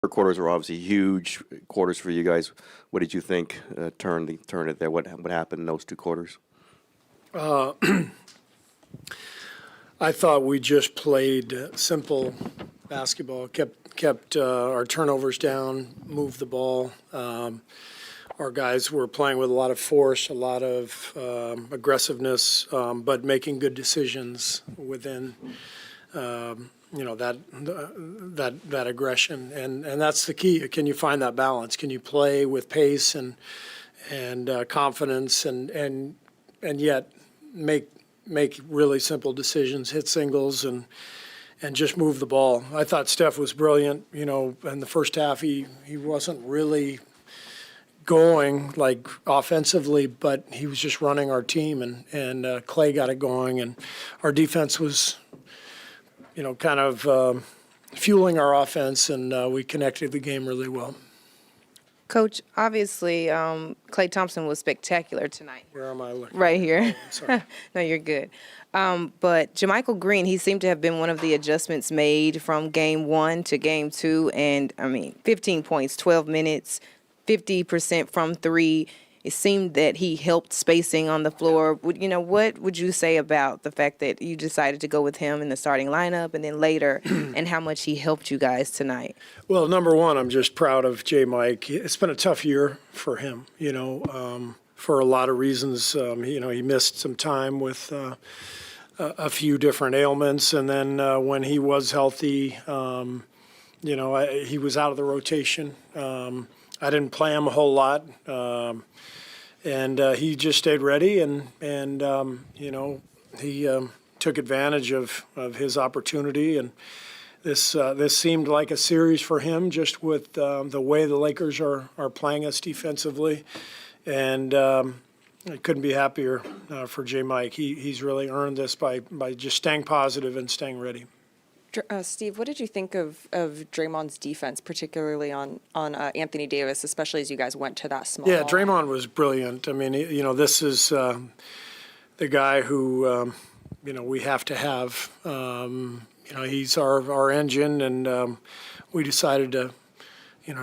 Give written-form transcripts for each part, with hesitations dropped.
quarters were obviously huge quarters for you guys. What did you think turned it there? What happened in those 2 quarters? I thought we just played simple basketball, kept our turnovers down, moved the ball. Our guys were playing with a lot of force, a lot of aggressiveness, but making good decisions within that aggression, and that's the key. Can you find that balance? Can you play with pace and confidence, and yet make really simple decisions, hit singles, and just move the ball? I thought Steph was brilliant. In the first half, he wasn't really going like offensively, but he was just running our team, and Klay got it going, and our defense was kind of fueling our offense, and we connected the game really well. Coach, obviously, Klay Thompson was spectacular tonight. Where am I looking? Right here. Oh, sorry. No, you're good. But Jermichael Green, he seemed to have been one of the adjustments made from game 1 to game 2. And, 15 points, 12 minutes, 50% from 3. It seemed that he helped spacing on the floor. What would you say about the fact that you decided to go with him in the starting lineup and then later, and how much he helped you guys tonight? Well, number one, I'm just proud of J. Mike. It's been a tough year for him, for a lot of reasons. He missed some time with a few different ailments, and then when he was healthy, he was out of the rotation. I didn't play him a whole lot. And he just stayed ready, and he took advantage of his opportunity. And this seemed like a series for him, just with the way the Lakers are playing us defensively. And I couldn't be happier for J. Mike. He's really earned this by just staying positive and staying ready. Steve, what did you think of Draymond's defense, particularly on Anthony Davis, especially as you guys went to that small ball? Draymond was brilliant. This is the guy who, we have to have. He's our engine, and we decided to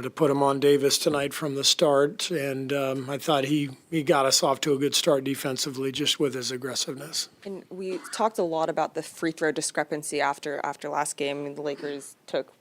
put him on Davis tonight from the start. And I thought he got us off to a good start defensively just with his aggressiveness. And we talked a lot about the free throw discrepancy after last game. The Lakers took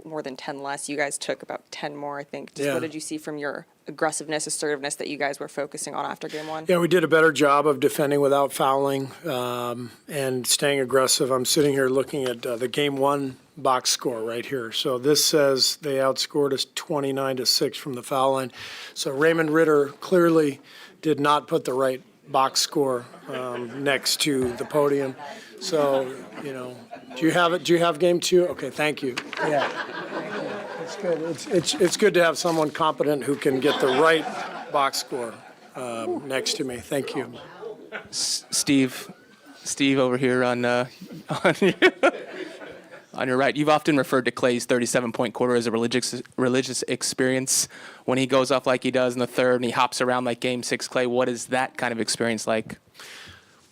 more than 10 less. You guys took about 10 more, I think. What did you see from your aggressiveness, assertiveness that you guys were focusing on after game 1? Yeah, we did a better job of defending without fouling and staying aggressive. I'm sitting here looking at the game 1 box score right here. So this says they outscored us 29-6 from the foul line. So Raymond Ritter clearly did not put the right box score next to the podium. So, do you have it? Do you have game 2? Okay, thank you. Yeah, it's good. It's good to have someone competent who can get the right box score next to me. Thank you. Steve over here on your right. You've often referred to Klay's 37-point quarter as a religious experience. When he goes off like he does in the third and he hops around like Game 6, Klay, what is that kind of experience like?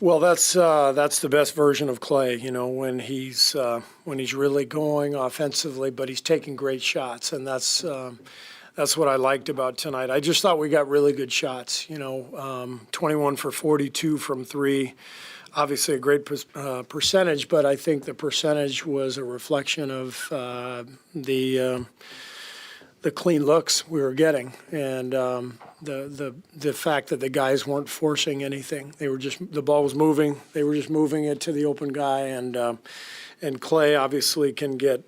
Well, that's the best version of Klay. When he's really going offensively, but he's taking great shots, and that's what I liked about tonight. I just thought we got really good shots. 21 for 42 from 3. Obviously a great percentage, but I think the percentage was a reflection of the clean looks we were getting, and the fact that the guys weren't forcing anything. The ball was moving. They were just moving it to the open guy, and Klay obviously can get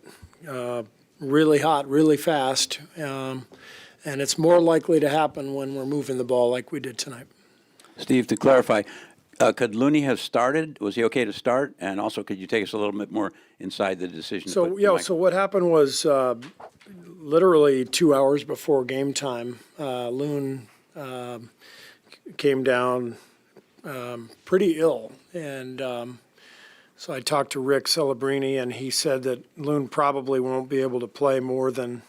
really hot, really fast, and it's more likely to happen when we're moving the ball like we did tonight. Steve, to clarify, could Looney have started? Was he okay to start? And also, could you take us a little bit more inside the decision? So what happened was literally 2 hours before game time, Loon came down pretty ill, and so I talked to Rick Celebrini, and he said that Loon probably won't be able to play more than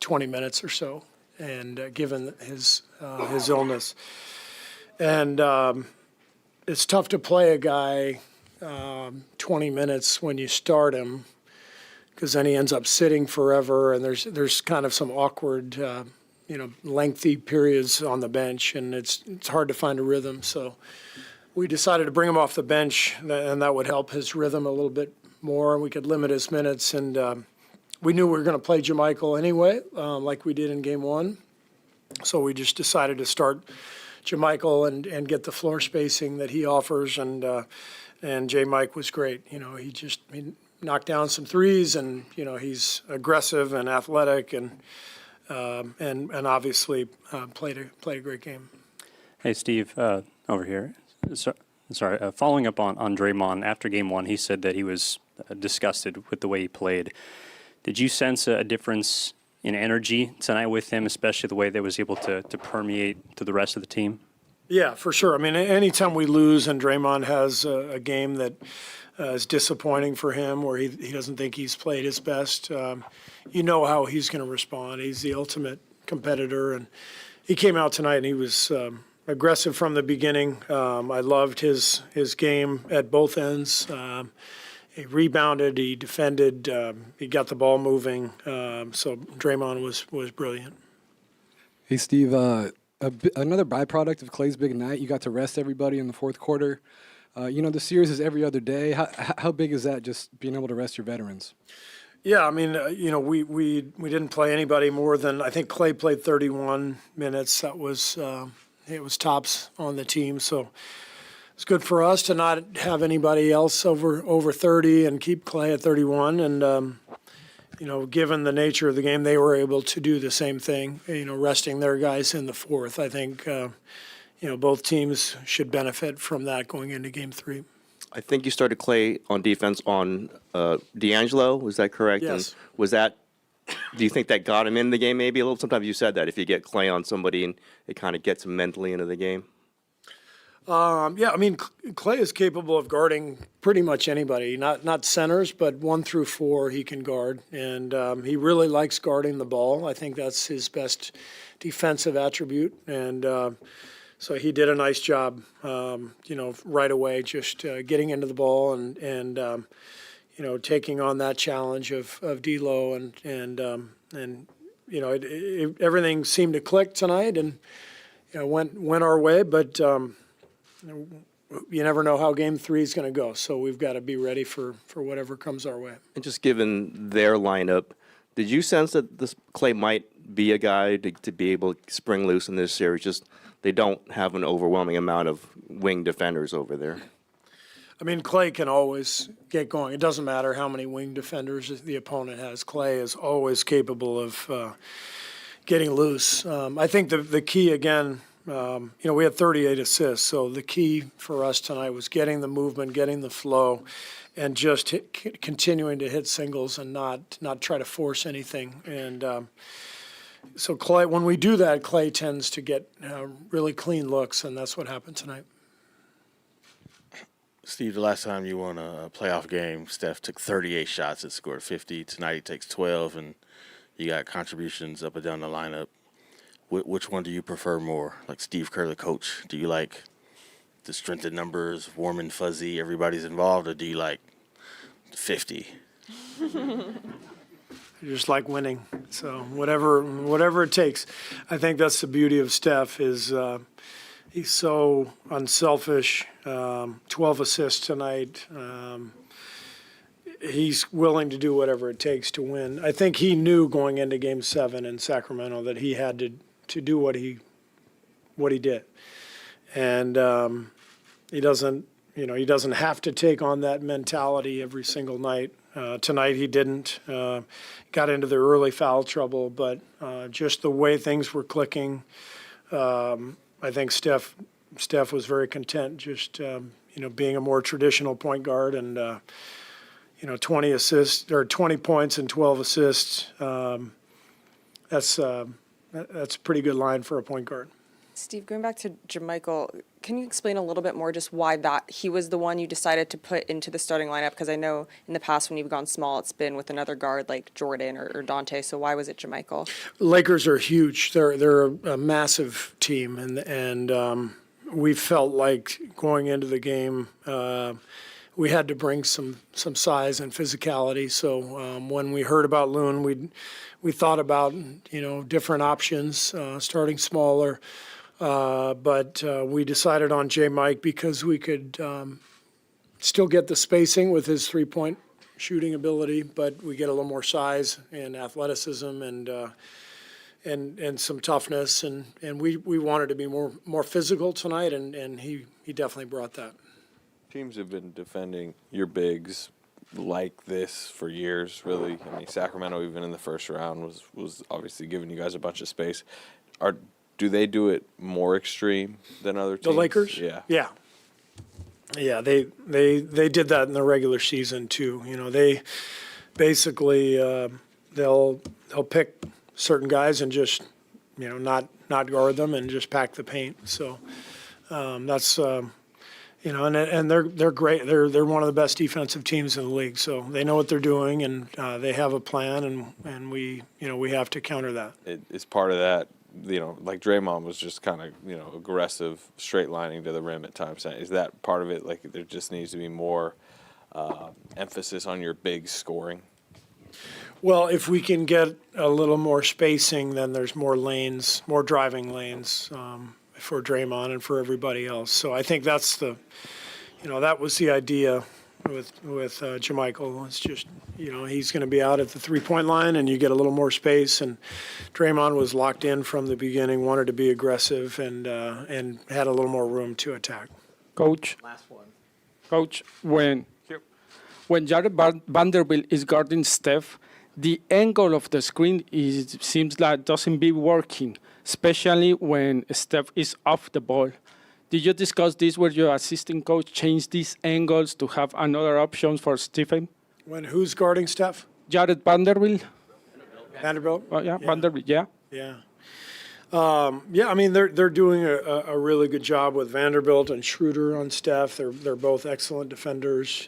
20 minutes or so, and given his illness, and it's tough to play a guy 20 minutes when you start him because then he ends up sitting forever, and there's kind of some awkward, lengthy periods on the bench, and it's hard to find a rhythm. So we decided to bring him off the bench, and that would help his rhythm a little bit more, and we could limit his minutes. And we knew we were going to play Jermichael anyway, like we did in Game 1. So we just decided to start Jermichael and get the floor spacing that he offers, and J. Mike was great. He knocked down some threes, and he's aggressive and athletic, and obviously played a great game. Hey, Steve, over here. Following up on Draymond, after Game 1, he said that he was disgusted with the way he played. Did you sense a difference in energy tonight with him, especially the way that was able to permeate to the rest of the team? Yeah, for sure. I mean, anytime we lose and Draymond has a game that is disappointing for him, where he doesn't think he's played his best, you know how he's going to respond. He's the ultimate competitor, and he came out tonight and he was aggressive from the beginning. I loved his game at both ends. He rebounded, he defended, he got the ball moving. So Draymond was brilliant. Hey, Steve, another byproduct of Klay's big night, you got to rest everybody in the fourth quarter. The series is every other day. How big is that, just being able to rest your veterans? Yeah, I mean, we didn't play anybody more than, I think Klay played 31 minutes. That was, it was tops on the team. So it's good for us to not have anybody else over 30 and keep Klay at 31. And, given the nature of the game, they were able to do the same thing, resting their guys in the fourth. I think, both teams should benefit from that going into Game 3. I think you started Klay on defense on D'Angelo. Was that correct? Yes. And was that? Do you think that got him in the game maybe a little? Sometimes you said that if you get Klay on somebody and it kind of gets him mentally into the game. Yeah, I mean, Klay is capable of guarding pretty much anybody. Not centers, but 1 through 4 he can guard, and he really likes guarding the ball. I think that's his best defensive attribute, and so he did a nice job, right away, just getting into the ball and taking on that challenge of D'Lo, and everything seemed to click tonight, and went our way, but. You never know how Game 3 is going to go, so we've got to be ready for whatever comes our way. And just given their lineup, did you sense that this Klay might be a guy to be able to spring loose in this series? Just they don't have an overwhelming amount of wing defenders over there. I mean, Klay can always get going. It doesn't matter how many wing defenders the opponent has. Klay is always capable of getting loose. I think the key, again, we had 38 assists, so the key for us tonight was getting the movement, getting the flow, and just continuing to hit singles and not try to force anything. And so Klay, when we do that, Klay tends to get really clean looks, and that's what happened tonight. Steve, the last time you won a playoff game, Steph took 38 shots and scored 50. Tonight he takes 12, and you got contributions up and down the lineup. Which one do you prefer more? Like Steve Kerr, the coach, do you like the strength of numbers, warm and fuzzy, everybody's involved, or do you like 50? I just like winning, so whatever it takes. I think that's the beauty of Steph is he's so unselfish. 12 assists tonight. He's willing to do whatever it takes to win. I think he knew going into Game 7 in Sacramento that he had to do what he did, and he doesn't have to take on that mentality every single night. Tonight he didn't. Got into the early foul trouble, but just the way things were clicking, I think Steph was very content just being a more traditional point guard, and 20 assists or 20 points and 12 assists. That's a pretty good line for a point guard. Steve, going back to Jermichael, can you explain a little bit more just why that he was the one you decided to put into the starting lineup? Because I know in the past when you've gone small, it's been with another guard like Jordan or Dante. So why was it Jermichael? Lakers are huge. They're a massive team, and we felt like going into the game, we had to bring some size and physicality. So when we heard about Loon, we thought about different options, starting smaller, but we decided on J. Mike because we could still get the spacing with his 3-point shooting ability, but we get a little more size and athleticism and some toughness, and we wanted to be more physical tonight, and he definitely brought that. Teams have been defending your bigs like this for years, really. I mean, Sacramento, even in the first round, was obviously giving you guys a bunch of space. Do they do it more extreme than other teams? The Lakers? Yeah. Yeah. Yeah, they did that in the regular season too. They basically they'll pick certain guys and just not guard them and just pack the paint. So that's and they're great. They're one of the best defensive teams in the league. So they know what they're doing, and they have a plan, and we have to counter that. It's part of that. Like Draymond was just kind of, aggressive, straight lining to the rim at times. Is that part of it? Like there just needs to be more emphasis on your big scoring? Well, if we can get a little more spacing, then there's more lanes, more driving lanes for Draymond and for everybody else. So I think that's that was the idea with JaMychal. It's just, he's going to be out at the 3-point line, and you get a little more space. And Draymond was locked in from the beginning, wanted to be aggressive, and had a little more room to attack. Coach. Last one. Coach, when Jared Vanderbilt is guarding Steph, the angle of the screen seems like doesn't be working, especially when Steph is off the ball. Did you discuss this with your assistant coach, change these angles to have another option for Stephen? When who's guarding Steph? Jared Vanderbilt. Vanderbilt? Oh, yeah, Vanderbilt, yeah. Yeah. I mean, they're doing a really good job with Vanderbilt and Schroeder on Steph. They're both excellent defenders.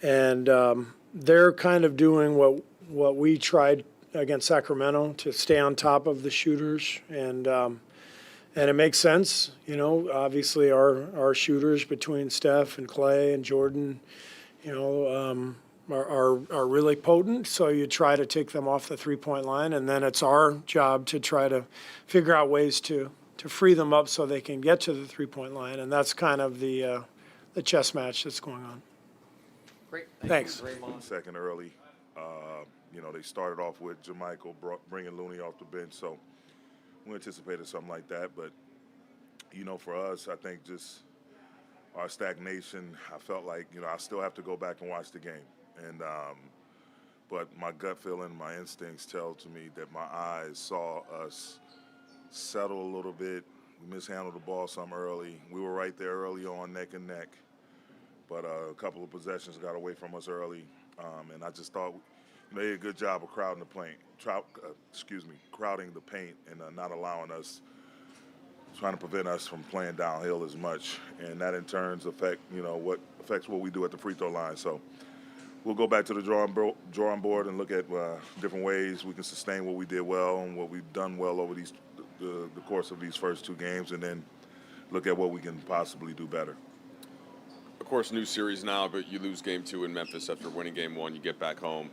And they're kind of doing what we tried against Sacramento, to stay on top of the shooters, and it makes sense. Obviously our shooters between Steph and Klay and Jordan, are really potent. So you try to take them off the 3-point line, and then it's our job to try to figure out ways to free them up so they can get to the 3-point line, and that's kind of the chess match that's going on. Great. Thanks. Second early. They started off with JaMychal bringing Looney off the bench, so we anticipated something like that. But, for us, I think just our stagnation, I felt like, I still have to go back and watch the game. And but my gut feeling, my instincts tell to me that my eyes saw us settle a little bit. We mishandled the ball some early. We were right there early on, neck and neck. But a couple of possessions got away from us early. And I just thought they did a good job of crowding the paint, crowding the paint and not allowing us, trying to prevent us from playing downhill as much. And that in turn affects what we do at the free throw line. So we'll go back to the drawing board and look at different ways we can sustain what we did well and what we've done well over the course of these first 2 games, and then look at what we can possibly do better. Of course, new series now, but you lose game 2 in Memphis after winning game 1. You get back home.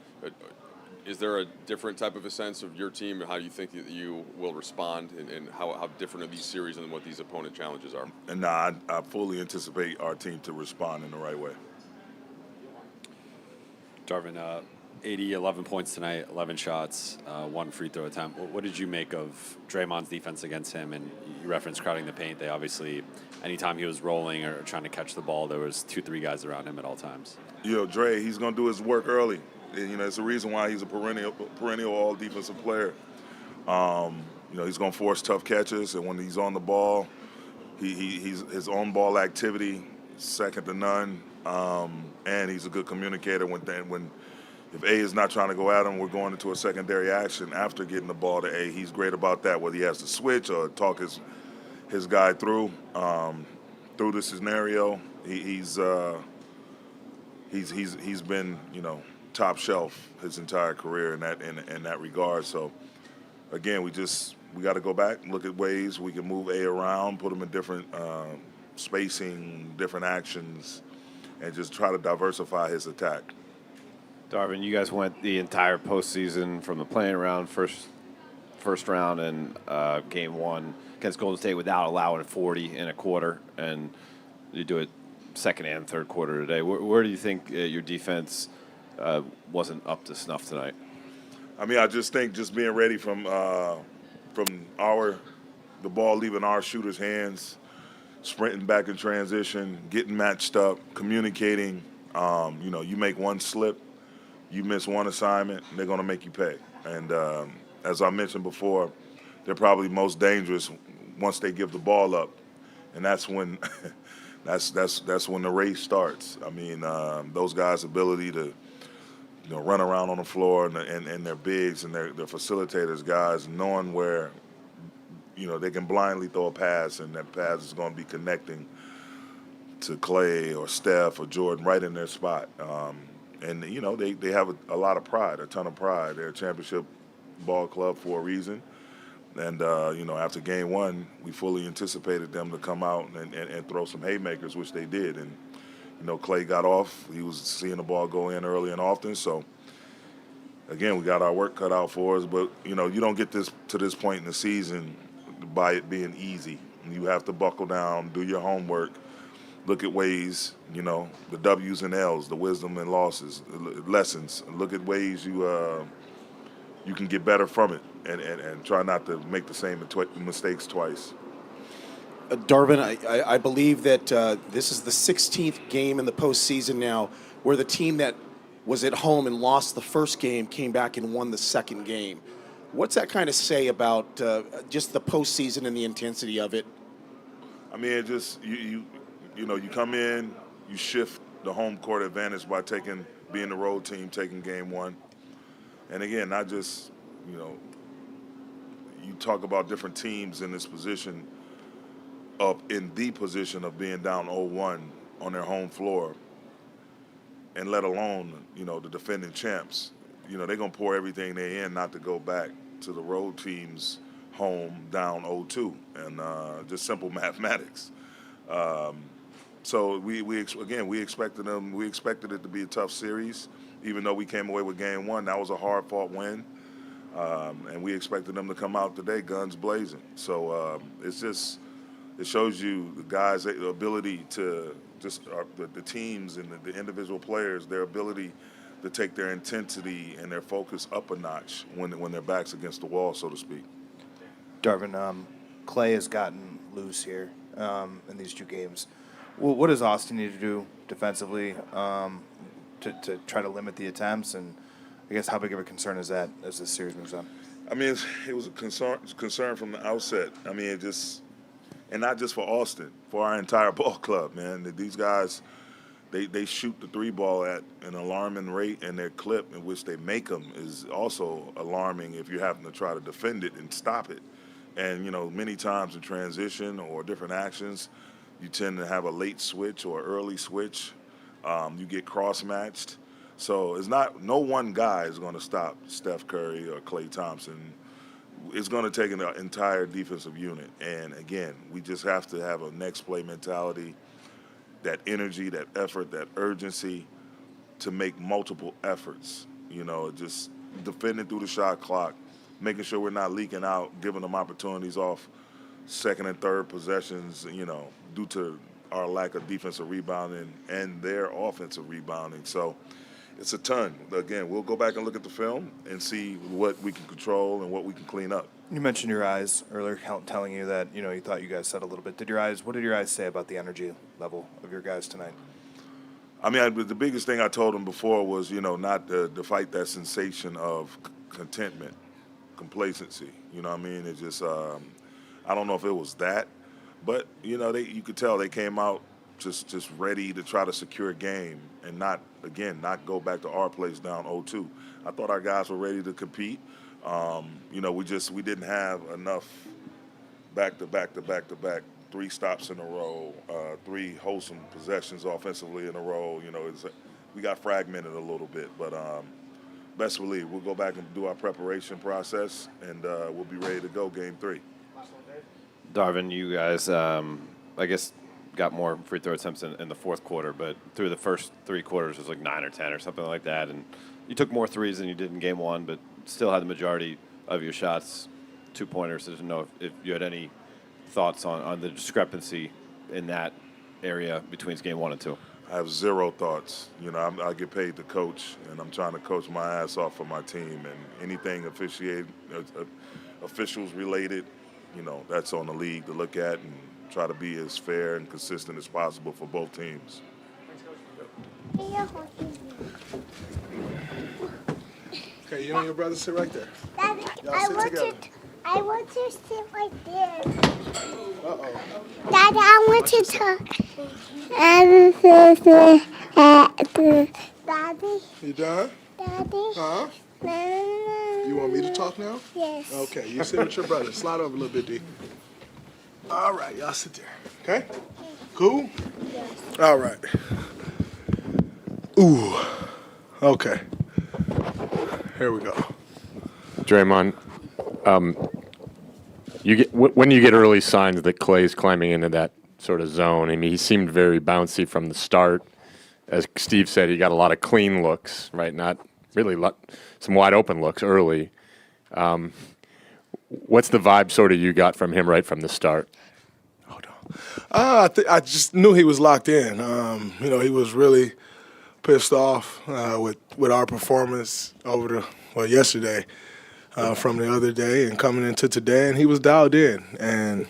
Is there a different type of a sense of your team? How do you think that you will respond, and how different are these series than what these opponent challenges are? And I fully anticipate our team to respond in the right way. Darvin, 11 points tonight, 11 shots, 1 free throw attempt. What did you make of Draymond's defense against him? And you referenced crowding the paint. They obviously, anytime he was rolling or trying to catch the ball, there was 2-3 guys around him at all times. Dre, he's going to do his work early. It's the reason why he's a perennial all defensive player. He's going to force tough catches, and when he's on the ball, he's his own ball activity second to none. And he's a good communicator if A is not trying to go at him, we're going into a secondary action after getting the ball to A. He's great about that, whether he has to switch or talk his guy through the scenario. He's been top shelf his entire career in that regard. So again, we got to go back and look at ways we can move A around, put him in different spacing, different actions, and just try to diversify his attack. Darvin, you guys went the entire postseason from the playing round, first round, and game one against Golden State without allowing 40 in a quarter, and you do it second and third quarter today. Where do you think your defense wasn't up to snuff tonight? I mean, I just think just being ready from the ball leaving our shooters' hands, sprinting back in transition, getting matched up, communicating. You make one slip, you miss one assignment, and they're going to make you pay. And as I mentioned before, they're probably most dangerous once they give the ball up, and that's when that's when the race starts. I mean, those guys' ability to run around on the floor and their bigs and their facilitators, guys, knowing where they can blindly throw a pass, and that pass is going to be connecting to Klay or Steph or Jordan right in their spot. And they have a lot of pride, a ton of pride. They're a championship ball club for a reason. And, after game one, we fully anticipated them to come out and throw some haymakers, which they did. And, Klay got off. He was seeing the ball go in early and often. So, again, we got our work cut out for us. But, you don't get to this point in the season by it being easy. You have to buckle down, do your homework, look at ways, the W's and L's, the wisdom and losses, lessons. Look at ways you can get better from it and try not to make the same mistakes twice. Darvin, I believe that this is the 16th game in the postseason now where the team that was at home and lost the first game came back and won the second game. What's that kind of say about just the postseason and the intensity of it? I mean, it just you come in, you shift the home court advantage by being the road team, taking game one, and again, not just you talk about different teams in this position in the position of being down 0-1 on their home floor, and let alone the defending champs. They're going to pour everything they're in not to go back to the road team's home down 0-2, and just simple mathematics. So we expected them. We expected it to be a tough series, even though we came away with game one. That was a hard-fought win, and we expected them to come out today guns blazing. So it shows you the guys' ability to the teams and the individual players, their ability to take their intensity and their focus up a notch when their back's against the wall, so to speak. Darvin, Klay has gotten loose here in these two games. Well, what does Austin need to do defensively to try to limit the attempts? And I guess how big of a concern is that as this series moves on? I mean, it was a concern from the outset. I mean, and not just for Austin, for our entire ball club, man. These guys, they shoot the three ball at an alarming rate, and their clip in which they make them is also alarming if you happen to try to defend it and stop it. And, many times in transition or different actions, you tend to have a late switch or early switch. You get cross-matched. So no one guy is going to stop Steph Curry or Klay Thompson. It's going to take an entire defensive unit. And, again, we just have to have a next play mentality, that energy, that effort, that urgency to make multiple efforts. Just defending through the shot clock, making sure we're not leaking out, giving them opportunities off second and third possessions, due to our lack of defensive rebounding and their offensive rebounding. So it's a ton. Again, we'll go back and look at the film and see what we can control and what we can clean up. You mentioned your eyes earlier, telling you that you thought you guys said a little bit. What did your eyes say about the energy level of your guys tonight? I mean, the biggest thing I told them before was, not to fight that sensation of contentment, complacency. You know what I mean? It's just, I don't know if it was that, but you could tell they came out just ready to try to secure a game and not go back to our place down 0-2. I thought our guys were ready to compete. We didn't have enough back to back 3 stops in a row, 3 wholesome possessions offensively in a row. We got fragmented a little bit, but best believe we'll go back and do our preparation process, and we'll be ready to go game 3. Darvin, you guys, I guess got more free throw attempts in the fourth quarter, but through the first 3 quarters, it was like 9 or 10 or something like that. And you took more threes than you did in game one, but still had the majority of your shots, 2-pointers. I didn't know if you had any thoughts on the discrepancy in that area between game 1 and 2. I have zero thoughts. You know, I get paid to coach, and I'm trying to coach my ass off for my team. And anything officials related, you know, that's on the league to look at and try to be as fair and consistent as possible for both teams. Okay, you and your brother sit right there. Daddy, I want to sit right there. Uh-oh. Daddy, I want to talk. Daddy. You done? Daddy. Huh? You want me to talk now? Yes. Okay, you sit with your brother. Slide over a little bit, D. All right, y'all sit there. Okay? Cool? Yes. All right. Ooh. Okay. Here we go. Draymond, when you get early signs that Klay's climbing into that sort of zone, I mean, he seemed very bouncy from the start. As Steve said, he got a lot of clean looks, right? Not really some wide open looks early. What's the vibe sort of you got from him right from the start? I just knew he was locked in. You know, he was really pissed off with our performance yesterday from the other day and coming into today, and he was dialed in. And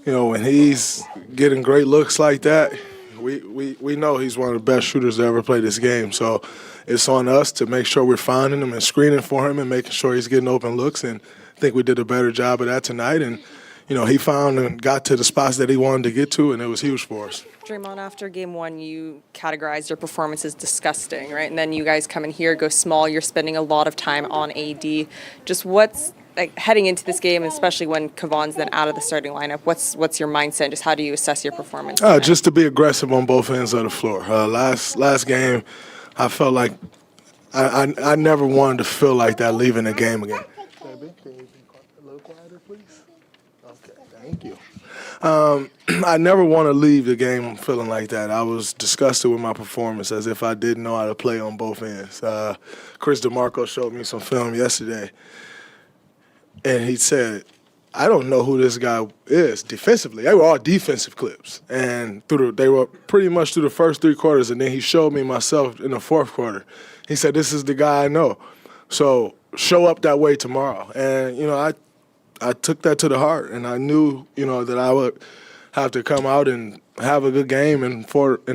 you know, when he's getting great looks like that, we know he's one of the best shooters to ever play this game. So it's on us to make sure we're finding him and screening for him and making sure he's getting open looks. And I think we did a better job of that tonight. And you know, he found and got to the spots that he wanted to get to, and it was huge for us. Draymond, after game one, you categorized your performance as disgusting, right? And then you guys come in here, go small. You're spending a lot of time on AD. Just what's like heading into this game, especially when Kevon's then out of the starting lineup? What's your mindset? Just how do you assess your performance? Just to be aggressive on both ends of the floor. Last game, I felt like I never wanted to feel like that leaving the game again. Baby, can you be a little quieter, please? Okay, thank you. I never want to leave the game feeling like that. I was disgusted with my performance, as if I didn't know how to play on both ends. Chris DeMarco showed me some film yesterday, and he said, I don't know who this guy is defensively. They were all defensive clips, and they were pretty much through the first 3 quarters, and then he showed me myself in the fourth quarter. He said, this is the guy I know. So show up that way tomorrow. And, you know, I took that to the heart, and I knew, you know, that I would have to come out and have a good game in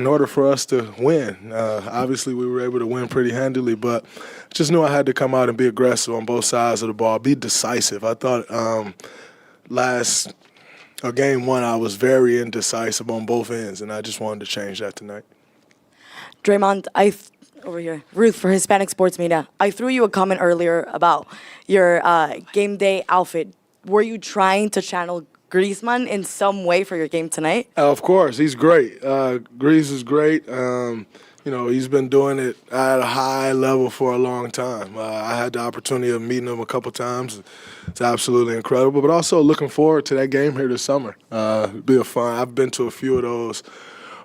order for us to win. Obviously, we were able to win pretty handily, but just knew I had to come out and be aggressive on both sides of the ball, be decisive. I thought game one, I was very indecisive on both ends, and I just wanted to change that tonight. Draymond, over here, Ruth for Hispanic Sports Media. I threw you a comment earlier about your game day outfit. Were you trying to channel Griezmann in some way for your game tonight? Of course, he's great. Grease is great. You know, he's been doing it at a high level for a long time. I had the opportunity of meeting him a couple times. It's absolutely incredible. But also looking forward to that game here this summer. It'll be fun. I've been to a few of those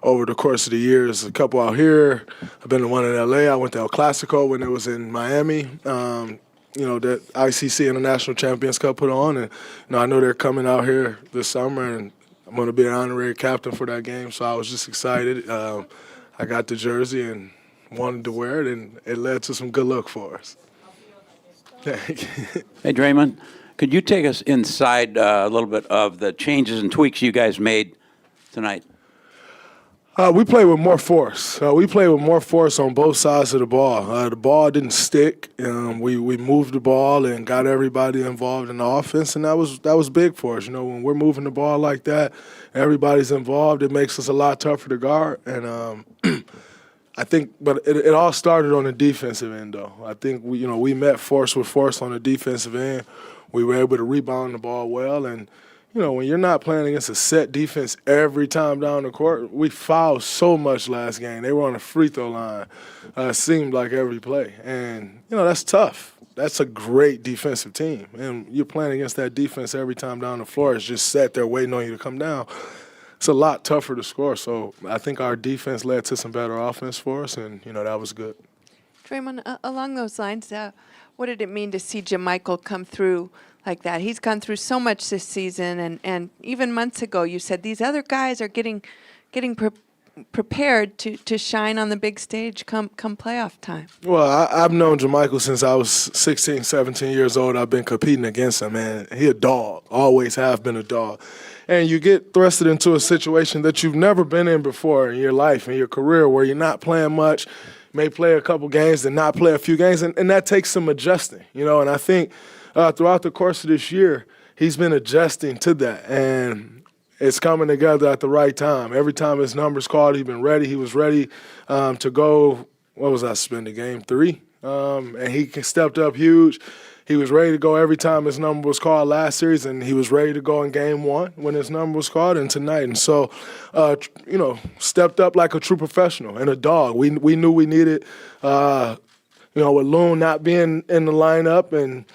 over the course of the years. A couple out here. I've been to one in L.A. I went to El Clasico when it was in Miami. You know, that ICC International Champions Cup put on. And, you know, I know they're coming out here this summer, and I'm going to be an honorary captain for that game. So I was just excited. I got the jersey and wanted to wear it, and it led to some good luck for us. Hey, Draymond, could you take us inside a little bit of the changes and tweaks you guys made tonight? We played with more force. We played with more force on both sides of the ball. The ball didn't stick. We moved the ball and got everybody involved in the offense, and that was big for us. You know, when we're moving the ball like that, everybody's involved. It makes us a lot tougher to guard. And I think, but it all started on the defensive end, though. I think we met force with force on the defensive end. We were able to rebound the ball well, and you know, when you're not playing against a set defense every time down the court, we fouled so much last game. They were on the free throw line. It seemed like every play. And, you know, that's tough. That's a great defensive team. And you're playing against that defense every time down the floor. It's just sat there waiting on you to come down. it's a lot tougher to score. So I think our defense led to some better offense for us, and that was good. Draymond, along those lines, what did it mean to see JaMychal come through like that? He's gone through so much this season, and even months ago you said these other guys are getting prepared to shine on the big stage come playoff time. Well, I've known JaMychal since I was 16, 17 years old. I've been competing against him, man. He a dog, always have been a dog. And you get thrusted into a situation that you've never been in before in your life, in your career, where you're not playing much, may play a couple games, then not play a few games, and that takes some adjusting, And I think throughout the course of this year, he's been adjusting to that, and it's coming together at the right time. Every time his number's called, he's been ready. He was ready to go, what was I spending, game 3? And he stepped up huge. He was ready to go every time his number was called last series, and he was ready to go in game 1 when his number was called and tonight. And so, stepped up like a true professional and a dog. We knew we needed, with Loon not being in the lineup, and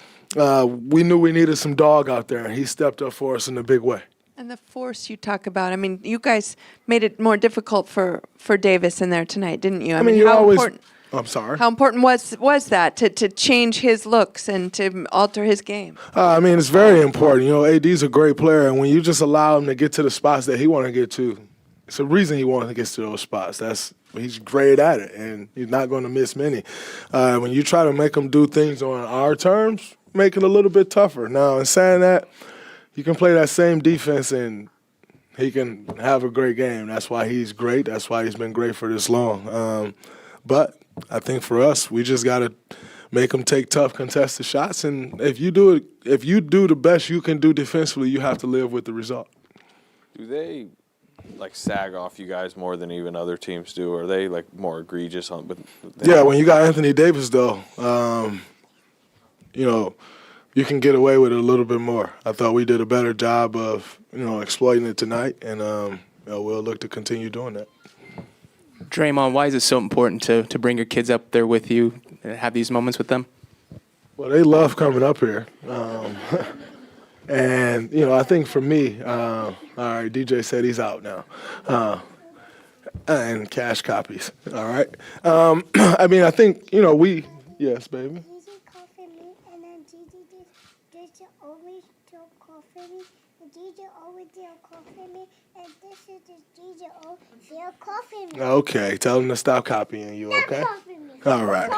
we knew we needed some dog out there, and he stepped up for us in a big way. And the force you talk about, I mean, you guys made it more difficult for Davis in there tonight, didn't you? I mean, how always. important? I'm sorry. How important was that to change his looks and to alter his game? It's very important. AD's a great player, and when you just allow him to get to the spots that he want to get to, it's a reason he wants to get to those spots. He's great at it, and he's not going to miss many. When you try to make him do things on our terms, make it a little bit tougher. Now, in saying that, you can play that same defense and he can have a great game. That's why he's great. That's why he's been great for this long. But I think for us, we just got to make him take tough contested shots. And if you do the best you can do defensively, you have to live with the result. Do they sag off you guys more than even other teams do? Are they more egregious on? Yeah, when you got Anthony Davis though, you can get away with it a little bit more. I thought we did a better job of, exploiting it tonight, and we'll look to continue doing that. Draymond, why is it so important to bring your kids up there with you and have these moments with them? Well, they love coming up here. And, I think for me, all right, DJ said he's out now. And cash copies, all right? I think, yes, baby. Okay, tell them to stop copying you, okay? All right.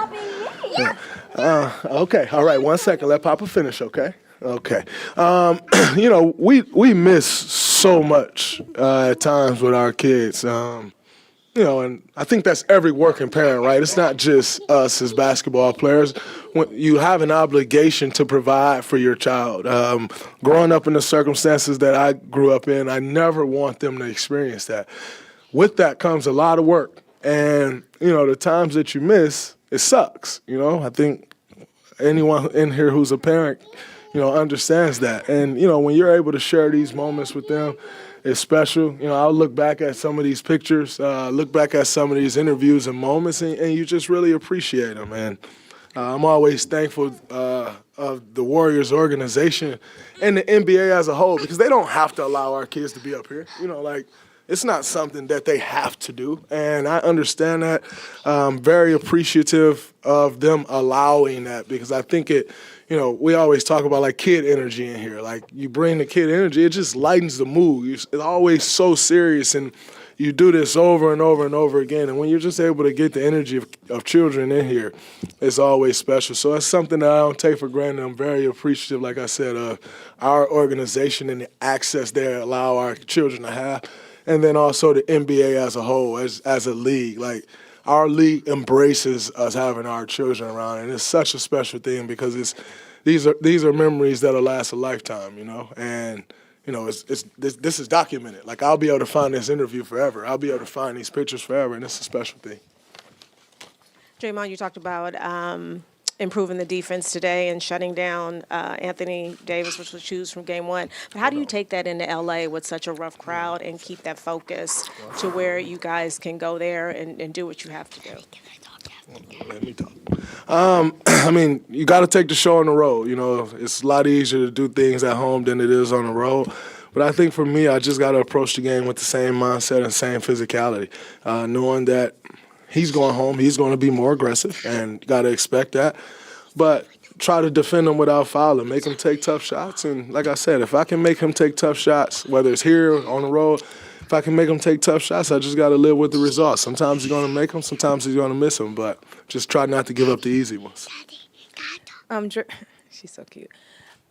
Okay, all right, 1 second. Let Papa finish, okay? Okay. We miss so much at times with our kids. And I think that's every working parent, right? It's not just us as basketball players. You have an obligation to provide for your child. Growing up in the circumstances that I grew up in, I never want them to experience that. With that comes a lot of work. And, the times that you miss, it sucks. I think anyone in here who's a parent, understands that. And, when you're able to share these moments with them, it's special. I'll look back at some of these pictures, look back at some of these interviews and moments, and you just really appreciate them. And I'm always thankful of the Warriors organization and the NBA as a whole, because they don't have to allow our kids to be up here. It's not something that they have to do, and I understand that. I'm very appreciative of them allowing that, because I think it, we always talk about kid energy in here. You bring the kid energy, it just lightens the mood. It's always so serious, and you do this over and over and over again. And when you're just able to get the energy of children in here, it's always special. So it's something that I don't take for granted. I'm very appreciative, like I said, of our organization and the access they allow our children to have. And then also the NBA as a whole, as a league. Our league embraces us having our children around, and it's such a special thing, because these are memories that'll last a lifetime, And this is documented. I'll be able to find this interview forever. I'll be able to find these pictures forever, and it's a special thing. Draymond, you talked about improving the defense today and shutting down Anthony Davis, which was choose from game 1. But how do you take that into LA with such a rough crowd and keep that focus to where you guys can go there and do what you have to do? Let me talk. You got to take the show on the road. It's a lot easier to do things at home than it is on the road. But I think for me, I just got to approach the game with the same mindset and same physicality, knowing that he's going home, he's going to be more aggressive, and got to expect that. But try to defend him without fouling, make him take tough shots. And like I said, if I can make him take tough shots, whether it's here or on the road, if I can make him take tough shots, I just got to live with the results. Sometimes he's going to make them, sometimes he's going to miss them, but just try not to give up the easy ones. She's so cute.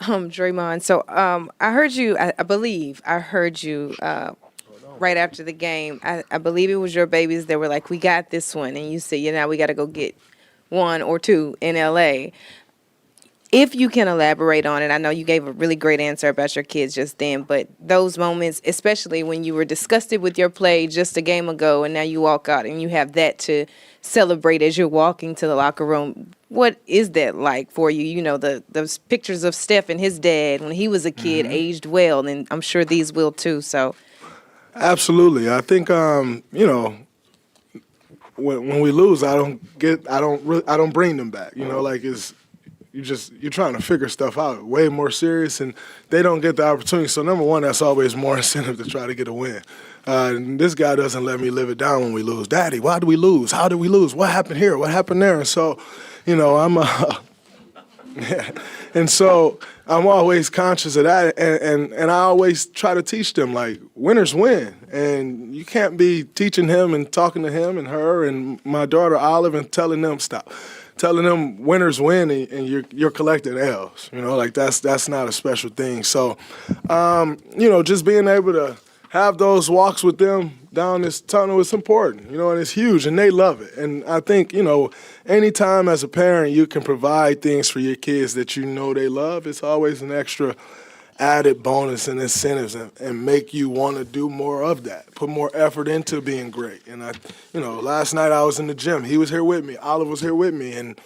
Draymond, so I heard you, I believe I heard you right after the game. I believe it was your babies that were like, we got this one. And you said, now we got to go get 1 or 2 in L.A. If you can elaborate on it, I know you gave a really great answer about your kids just then, but those moments, especially when you were disgusted with your play just a game ago and now you walk out and you have that to celebrate as you're walking to the locker room, what is that like for you? You know, those pictures of Steph and his dad when he was a kid aged well, and I'm sure these will too, so. Absolutely. I think, when we lose, I don't bring them back. Like you're trying to figure stuff out way more serious, and they don't get the opportunity. So number one, that's always more incentive to try to get a win. And this guy doesn't let me live it down when we lose. Daddy, why did we lose? How did we lose? What happened here? What happened there? And so, and so I'm always conscious of that, and I always try to teach them, like, winners win. And you can't be teaching him and talking to him and her and my daughter Olive and telling them winners win and you're collecting L's. Like that's not a special thing. So, just being able to have those walks with them down this tunnel is important, and it's huge, and they love it. And I think, anytime as a parent you can provide things for your kids that they love, it's always an extra added bonus and incentives and make you want to do more of that, put more effort into being great. And last night I was in the gym. He was here with me. Olive was here with me, and,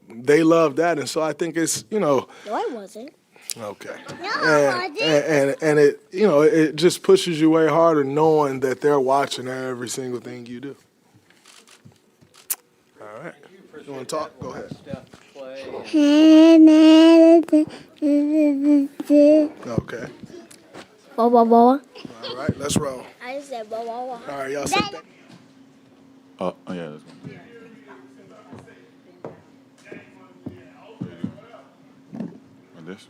they love that. And so I think it's, No, I wasn't. Okay. No, and it, it just pushes you way harder knowing that they're watching every single thing you do. All right. You want to talk? Go ahead. Okay. Whoa, whoa, whoa. All right, let's roll. I said whoa, whoa, whoa. All right, y'all say thank you. Oh, yeah. That's good. And this?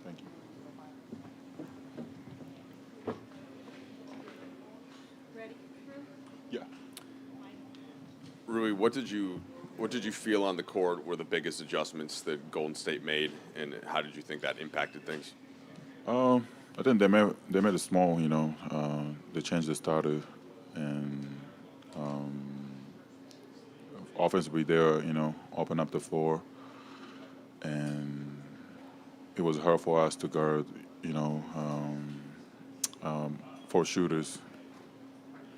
Thank you. Yeah. Rui, what did you feel on the court were the biggest adjustments that Golden State made, and how did you think that impacted things? I think they made it small. They changed the starter, and offensively they open up the floor, and it was hard for us to guard. 4 shooters,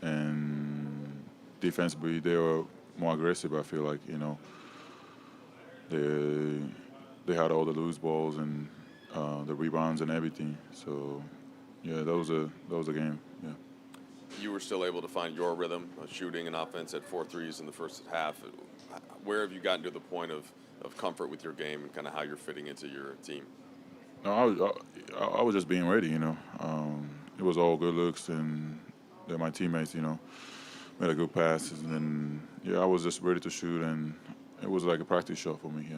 and defensively they were more aggressive. I feel like they had all the loose balls and the rebounds and everything. So yeah, that was a game. Yeah. You were still able to find your rhythm, shooting and offense at 4 threes in the first half. Where have you gotten to the point of comfort with your game and kind of how you're fitting into your team? No, I was just being ready. It was all good looks, and then my teammates, made a good passes, and then I was just ready to shoot, and it was like a practice shot for me. Yeah.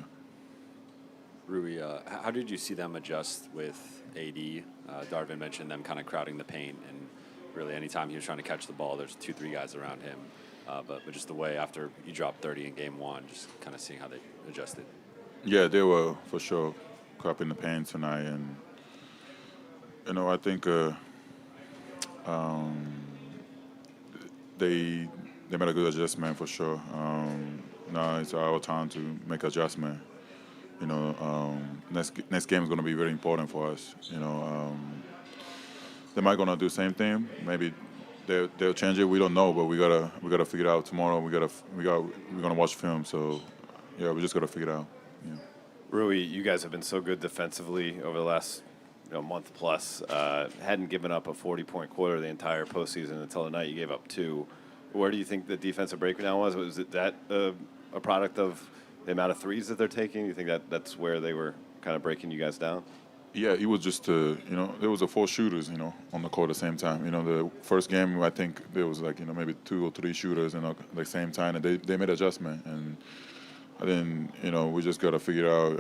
Rui, how did you see them adjust with AD? Darvin mentioned them kind of crowding the paint, and really anytime he was trying to catch the ball, there's 2-3 guys around him. But just the way after you dropped 30 in game 1, just kind of seeing how they adjusted. Yeah, they were for sure crapping the paint tonight, and I think they made a good adjustment for sure. Now it's our time to make adjustment. Next game is going to be very important for us. They might gonna do the same thing. Maybe they'll change it. We don't know, but we gotta figure it out tomorrow. We're gonna watch film. So yeah, we just gotta figure it out. Yeah. Rui, you guys have been so good defensively over the last month plus. Hadn't given up a 40-point quarter the entire postseason until tonight. You gave up 2. Where do you think the defensive breakdown was? Was it that a product of the amount of threes that they're taking? You think that that's where they were kind of breaking you guys down? Yeah, it was just there was 4 shooters, on the court at the same time. The first game, I think there was maybe 2 or 3 shooters, at the same time, and they made adjustment, and then we just got to figure out,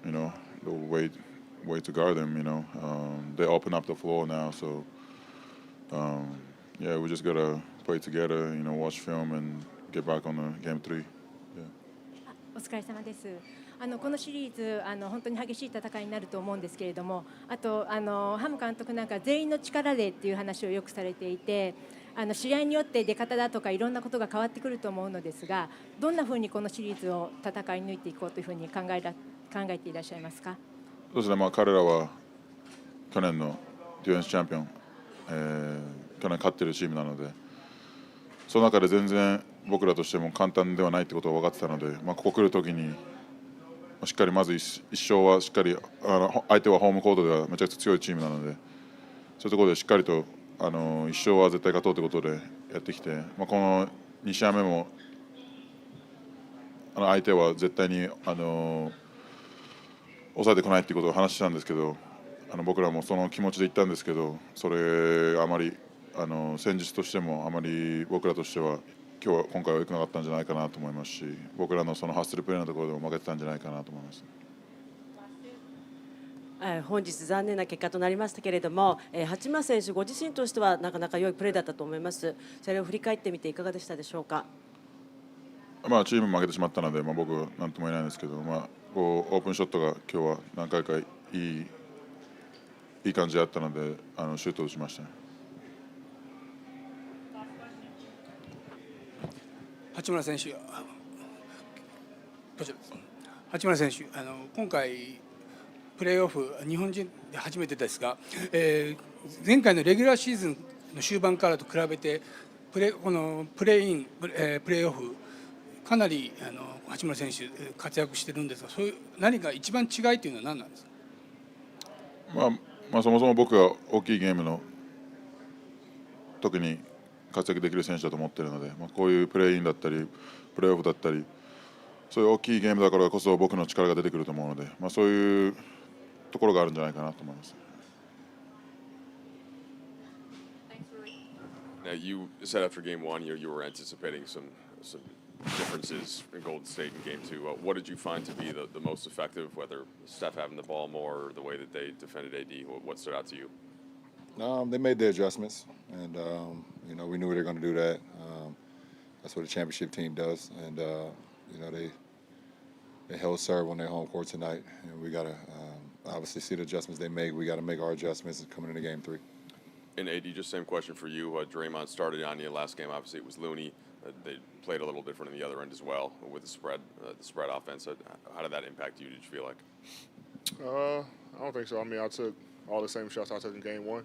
the way to guard them. They open up the floor now, so yeah, we just got to play together, watch film and get back on the game 3. Yeah. お疲れ様です。このシリーズ本当に激しい戦いになると思うんですけれども、あとハム監督なんか全員の力でっていう話をよくされていて、試合によって出方だとかいろんなことが変わってくると思うのですが、どんなふうにこのシリーズを戦い抜いていこうというふうに考えていらっしゃいますか？そうですね、彼らは去年のディフェンスチャンピオン、去年勝ってるチームなので、その中で全然僕らとしても簡単ではないってことが分かってたので、ここ来るときにしっかりまず一勝はしっかり相手はホームコートではめちゃくちゃ強いチームなので、そういうところでしっかりと一勝は絶対勝とうということでやってきて、この2試合目も相手は絶対に抑えてこないっていうことを話したんですけど、僕らもその気持ちで言ったんですけど、それあまり戦術としてもあまり僕らとしては今回は良くなかったんじゃないかなと思いますし、僕らのそのハッスルプレーのところでも負けてたんじゃないかなと思います。本日残念な結果となりましたけれども、八村選手ご自身としてはなかなか良いプレーだったと思います。それを振り返ってみていかがでしたでしょうか？チーム負けてしまったので、僕は何とも言えないんですけど、オープンショットが今日は何回かいい感じであったのでシュートを打ちましたね。八村選手、今回プレーオフ日本人で初めてですが、前回のレギュラーシーズンの終盤からと比べてこのプレーオフかなり八村選手活躍してるんですが、そういう何か一番違いというのは何なんですか？そもそも僕は大きいゲームの時に活躍できる選手だと思っているので、こういうプレーインだったりプレーオフだったり、そういう大きいゲームだからこそ僕の力が出てくると思うので、そういうところがあるんじゃないかなと思います。Now, you said after game 1 you were anticipating some differences in Golden State in game 2. What did you find to be the most effective, whether Steph having the ball more or the way that they defended AD? What stood out to you? They made their adjustments, and we knew they were going to do that. That's what a championship team does, and they held serve on their home court tonight, and we got to obviously see the adjustments they make. We got to make our adjustments coming into game 3. And AD, just same question for you. Draymond started on you last game. Obviously, it was Looney. They played a little different on the other end as well with the spread offense. How did that impact you? Did you feel like? I don't think so. I mean, I took all the same shots I took in game 1.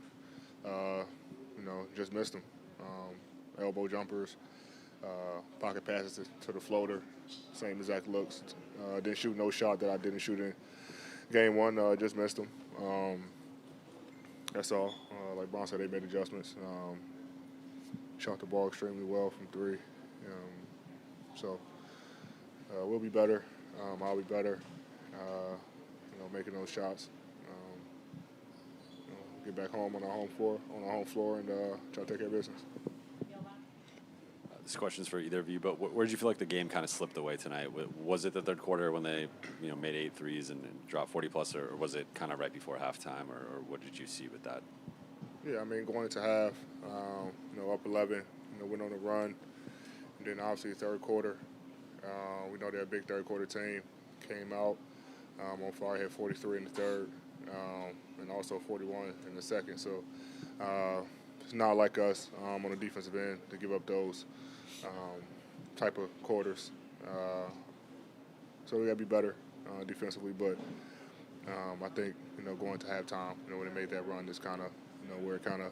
Just missed them. Elbow jumpers, pocket passes to the floater, same exact looks. Didn't shoot no shot that I didn't shoot in game 1. Just missed them. That's all. Like Bron said, they made adjustments. Shot the ball extremely well from 3. So we'll be better. I'll be better. Making those shots. Get back home on our home floor, and try to take care of business. This question's for either of you, but where did you feel like the game kind of slipped away tonight? Was it the third quarter when they, made 8 threes and dropped 40 plus, or was it kind of right before halftime, or what did you see with that? Yeah, I mean, going into half, up 11, went on a run, and then obviously third quarter, we know they're a big third quarter team. Came out on fire, had 43 in the third, and also 41 in the second. So it's not like us on the defensive end to give up those type of quarters. So we got to be better defensively, but I think going to halftime, when they made that run, this kind of where it kind of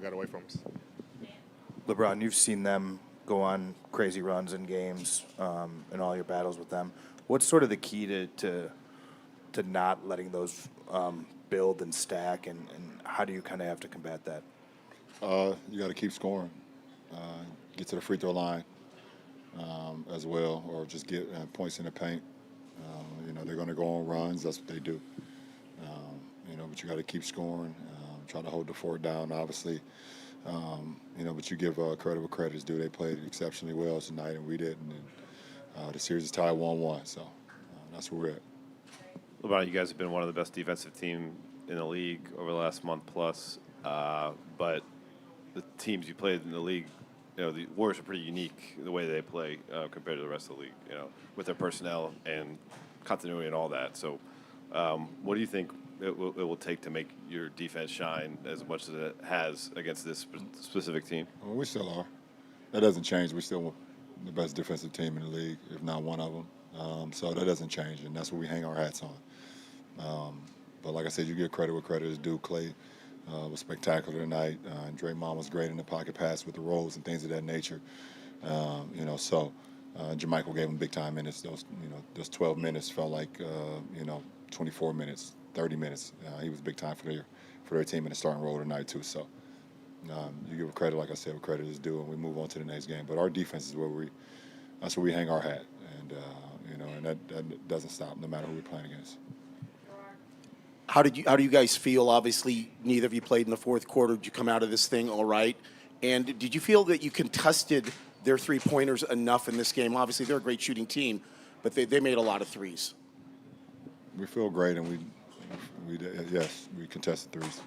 got away from us. LeBron, you've seen them go on crazy runs in games in all your battles with them. What's sort of the key to not letting those build and stack, and how do you kind of have to combat that? You got to keep scoring. Get to the free throw line. as well, or just get points in the paint. They're going to go on runs. That's what they do. But you got to keep scoring. Try to hold the fort down, obviously. But you give credit where credit is due. They played exceptionally well tonight, and we didn't. And the series is tied 1-1, so that's where we're at. LeBron, you guys have been one of the best defensive team in the league over the last month plus, but the teams you played in the league, the Warriors are pretty unique the way they play compared to the rest of the league, with their personnel and continuity and all that. So what do you think it will take to make your defense shine as much as it has against this specific team? Well, we still are. That doesn't change. We're still the best defensive team in the league, if not one of them. So that doesn't change, and that's what we hang our hats on. But like I said, you give credit where credit is due. Klay was spectacular tonight. And Draymond was great in the pocket pass with the rolls and things of that nature. JaMychal gave him big time minutes. Those 12 minutes felt like 24 minutes, 30 minutes. He was big time for their team in the starting role tonight too. So you give credit, like I said, where credit is due, and we move on to the next game. But our defense is that's where we hang our hat, and that doesn't stop no matter who we're playing against. How do you guys feel? Obviously, neither of you played in the fourth quarter. Did you come out of this thing all right? And did you feel that you contested their three-pointers enough in this game? Obviously, they're a great shooting team, but they made a lot of threes. We feel great, and we contested threes.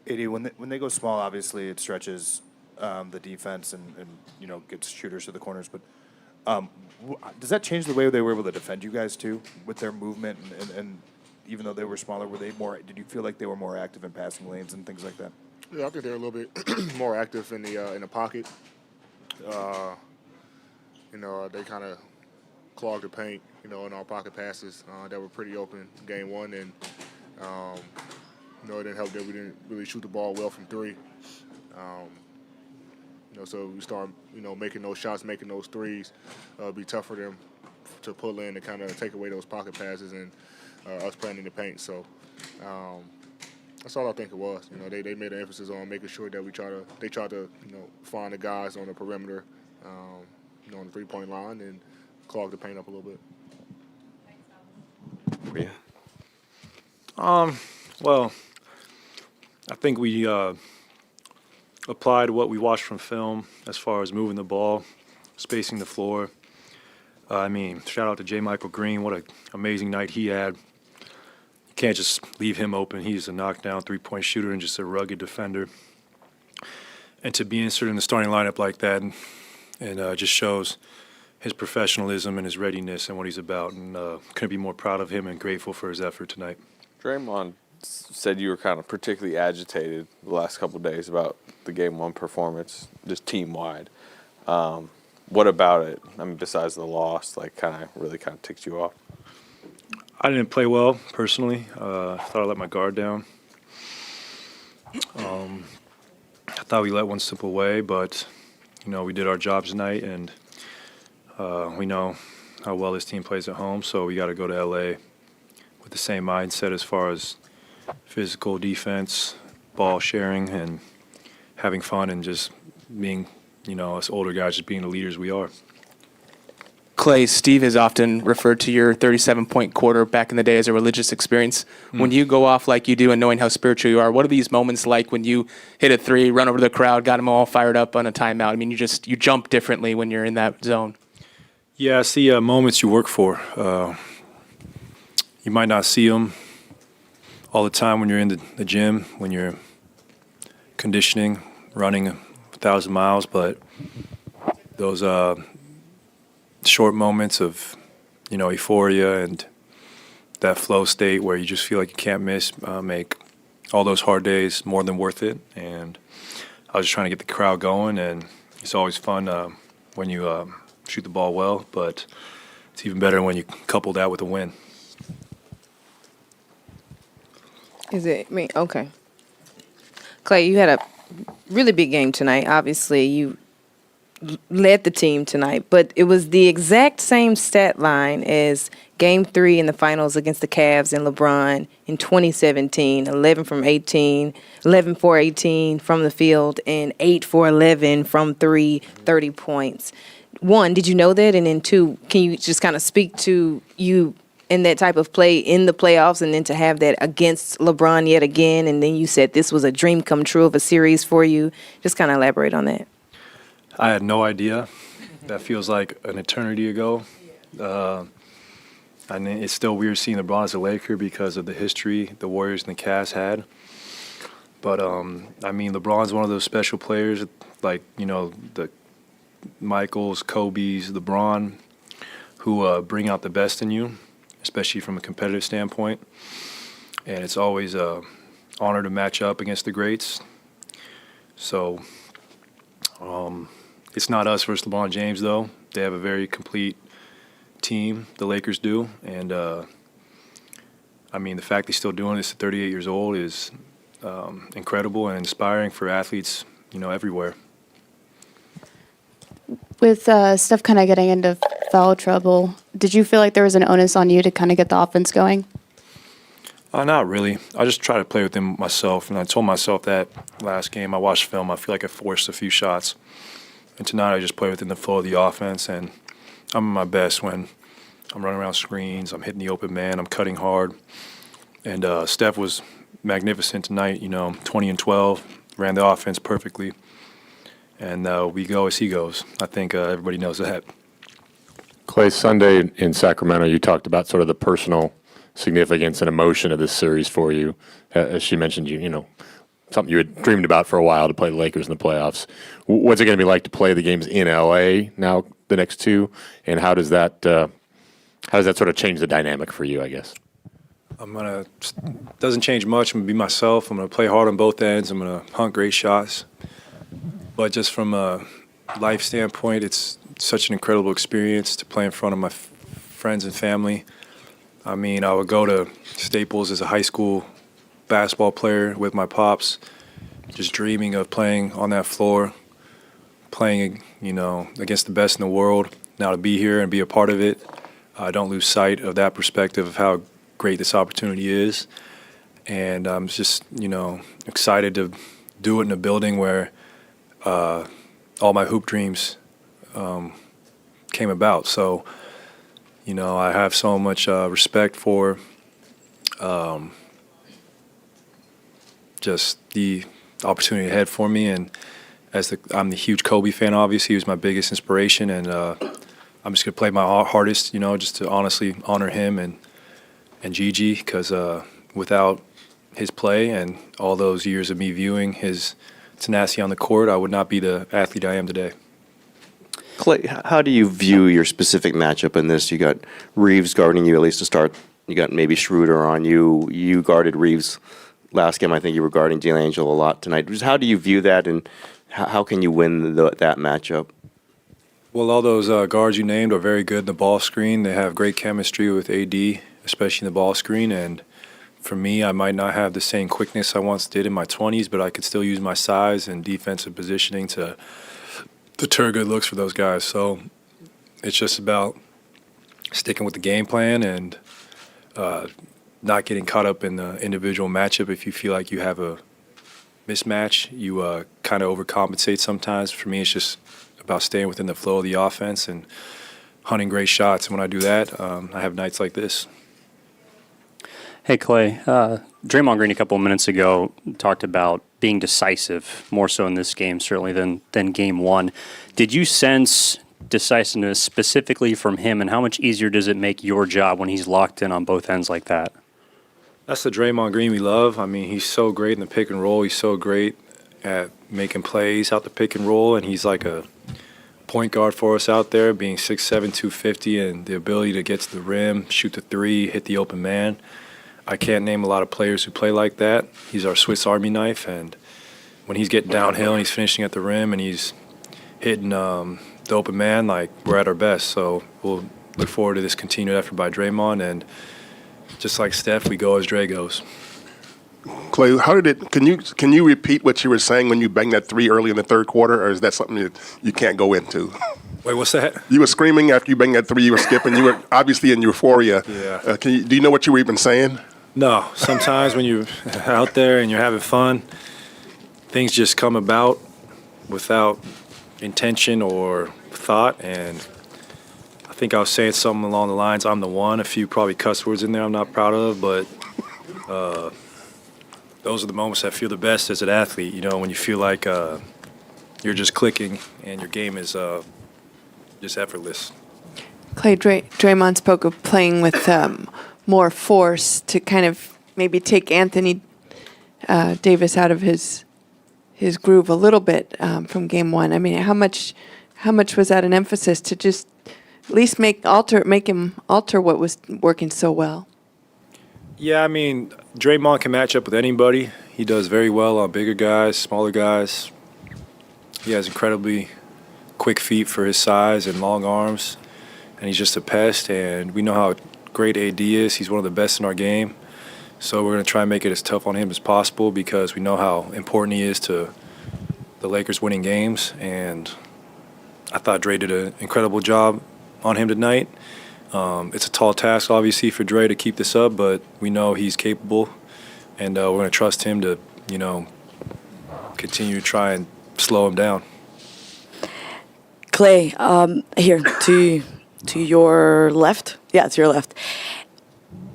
AD, when they go small, obviously it stretches the defense and gets shooters to the corners. But does that change the way they were able to defend you guys too, with their movement and even though they were smaller, were they more? Did you feel like they were more active in passing lanes and things like that? Yeah, I think they're a little bit more active in the pocket. They kind of clogged the paint, in our pocket passes that were pretty open game one, and it didn't help that we didn't really shoot the ball well from three. So we start, making those shots, making those threes. It'd be tough for them to pull in and kind of take away those pocket passes and us playing in the paint. So that's all I think it was. They made an emphasis on making sure that they try to find the guys on the perimeter, on the three-point line and clog the paint up a little bit. Yeah. Well, I think we applied what we watched from film as far as moving the ball, spacing the floor. Shout out to JaMychal Green. What an amazing night he had. You can't just leave him open. He's a knockdown three-point shooter and just a rugged defender. And to be inserted in the starting lineup like that and just shows his professionalism and his readiness and what he's about. And couldn't be more proud of him and grateful for his effort tonight. Draymond said you were kind of particularly agitated the last couple of days about the game one performance, just team-wide. What about it, besides the loss, really ticked you off? I didn't play well, personally. I thought I let my guard down. I thought we let one slip away, but, we did our jobs tonight, and we know how well this team plays at home, so we got to go to L.A. with the same mindset as far as physical defense, ball sharing, and having fun and just being, us older guys just being the leaders we are. Klay, Steve has often referred to your 37-point quarter back in the day as a religious experience. When you go off like you do and knowing how spiritual you are, what are these moments like when you hit a three, run over to the crowd, got them all fired up on a timeout? You jump differently when you're in that zone. Yeah, I see moments you work for. You might not see them all the time when you're in the gym, when you're conditioning, running 1,000 miles, but those short moments of, euphoria and that flow state where you just feel like you can't miss, make all those hard days more than worth it. And I was just trying to get the crowd going, and it's always fun when you shoot the ball well, but it's even better when you couple that with a win. Is it me? Okay. Klay, you had a really big game tonight. Obviously, you led the team tonight, but it was the exact same stat line as Game 3 in the finals against the Cavs and LeBron in 2017, 11 from 18, 11 for 18 from the field, and 8 for 11 from 3, 30 points. One, did you know that? And then two, can you just kind of speak to you in that type of play in the playoffs, and then to have that against LeBron yet again, and then you said this was a dream come true of a series for you. Just kind of elaborate on that. I had no idea. That feels like an eternity ago. And it's still weird seeing LeBron as a Laker because of the history the Warriors and the Cavs had. But, I mean, LeBron's one of those special players, like, you know, the Michaels, Kobe's, LeBron, who bring out the best in you, especially from a competitive standpoint. And it's always an honor to match up against the greats. So it's not us versus LeBron James, though. They have a very complete team, the Lakers do. And, I mean, the fact they're still doing this at 38 years old is incredible and inspiring for athletes, you know, everywhere. With Steph kind of getting into foul trouble, did you feel like there was an onus on you to kind of get the offense going? Not really. I just try to play with him myself, and I told myself that last game. I watched film. I feel like I forced a few shots. And tonight I just play within the flow of the offense, and I'm at my best when I'm running around screens, I'm hitting the open man, I'm cutting hard. And Steph was magnificent tonight, you know, 20 and 12, ran the offense perfectly. And we go as he goes. I think everybody knows that. Klay, Sunday in Sacramento, you talked about sort of the personal significance and emotion of this series for you. As she mentioned, you know, something you had dreamed about for a while to play the Lakers in the playoffs. What's it going to be like to play the games in LA now, the next two, and how does that sort of change the dynamic for you, I guess? Doesn't change much. I'm going to be myself. I'm going to play hard on both ends. I'm going to hunt great shots. But just from a life standpoint, it's such an incredible experience to play in front of my friends and family. I mean, I would go to Staples as a high school basketball player with my pops, just dreaming of playing on that floor, playing, you know, against the best in the world. Now to be here and be a part of it, I don't lose sight of that perspective of how great this opportunity is. And I'm just, you know, excited to do it in a building where all my hoop dreams came about. So, you know, I have so much respect for just the opportunity ahead for me. And I'm the huge Kobe fan, obviously. He was my biggest inspiration. And I'm just going to play my hardest, you know, just to honestly honor him and Gigi, because without his play and all those years of me viewing his tenacity on the court, I would not be the athlete I am today. Klay, how do you view your specific matchup in this? You got Reeves guarding you, at least to start. You got maybe Schroeder on you. You guarded Reeves last game. I think you were guarding D'Angelo a lot tonight. Just how do you view that, and how can you win that matchup? Well, all those guards you named are very good in the ball screen. They have great chemistry with AD, especially in the ball screen. And for me, I might not have the same quickness I once did in my 20s, but I could still use my size and defensive positioning to deter good looks for those guys. So it's just about sticking with the game plan and not getting caught up in the individual matchup. If you feel like you have a mismatch, you kind of overcompensate sometimes. For me, it's just about staying within the flow of the offense and hunting great shots. And when I do that, I have nights like this. Hey, Klay. Draymond Green a couple of minutes ago talked about being decisive, more so in this game, certainly than Game 1. Did you sense decisiveness specifically from him, and how much easier does it make your job when he's locked in on both ends like that? That's the Draymond Green we love. I mean, he's so great in the pick and roll. He's so great at making plays out the pick and roll, and he's like a point guard for us out there, being 6'7", 250, and the ability to get to the rim, shoot the three, hit the open man. I can't name a lot of players who play like that. He's our Swiss Army knife, and when he's getting downhill and he's finishing at the rim and he's hitting the open man, like, we're at our best. So we'll look forward to this continued effort by Draymond, and just like Steph, we go as Dre goes. Klay, how did it? Can you repeat what you were saying when you banged that three early in the third quarter, or is that something that you can't go into? Wait, what's that? You were screaming after you banged that three. You were skipping. You were obviously in euphoria. Yeah. Do you know what you were even saying? No. Sometimes when you're out there and you're having fun, things just come about without intention or thought. And I think I was saying something along the lines, I'm the one. A few probably cuss words in there I'm not proud of, but those are the moments I feel the best as an athlete, when you feel like you're just clicking and your game is just effortless. Klay, Draymond spoke of playing with more force to kind of maybe take Anthony Davis out of his groove a little bit from game one. I mean, how much was that an emphasis to just at least make him alter what was working so well? Yeah, I mean, Draymond can match up with anybody. He does very well on bigger guys, smaller guys. He has incredibly quick feet for his size and long arms, and he's just a pest, and we know how great AD is. He's one of the best in our game, so we're going to try and make it as tough on him as possible because we know how important he is to the Lakers winning games, and I thought Dre did an incredible job on him tonight. It's a tall task, obviously, for Dre to keep this up, but we know he's capable, and we're going to trust him to, continue to try and slow him down. Klay, here to your left. Yeah, to your left.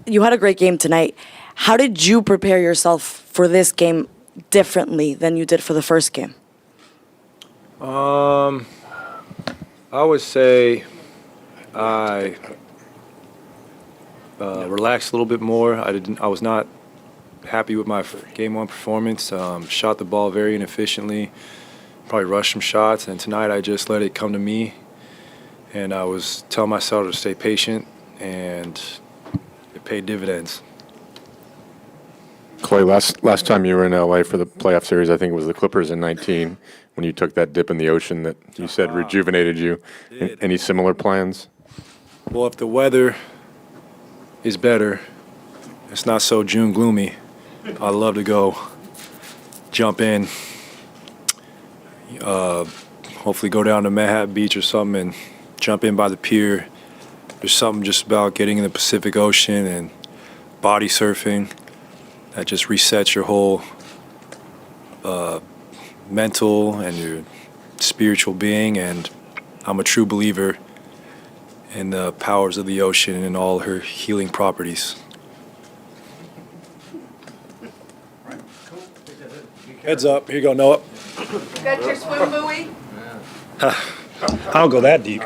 You had a great game tonight. How did you prepare yourself for this game differently than you did for the first game? I would say I relaxed a little bit more. I was not happy with my game one performance. Shot the ball very inefficiently. Probably rushed some shots, and tonight I just let it come to me. And I was telling myself to stay patient, and it paid dividends. Klay, last time you were in LA for the playoff series, I think it was the Clippers in 19, when you took that dip in the ocean that you said rejuvenated you. Any similar plans? Well, if the weather is better, it's not so June gloomy, I'd love to go jump in, hopefully go down to Manhattan Beach or something and jump in by the pier. There's something just about getting in the Pacific Ocean and body surfing that just resets your whole mental and your spiritual being. And I'm a true believer in the powers of the ocean and all her healing properties. Heads up. Here you go, Noah. Got your swim buoy? I don't go that deep.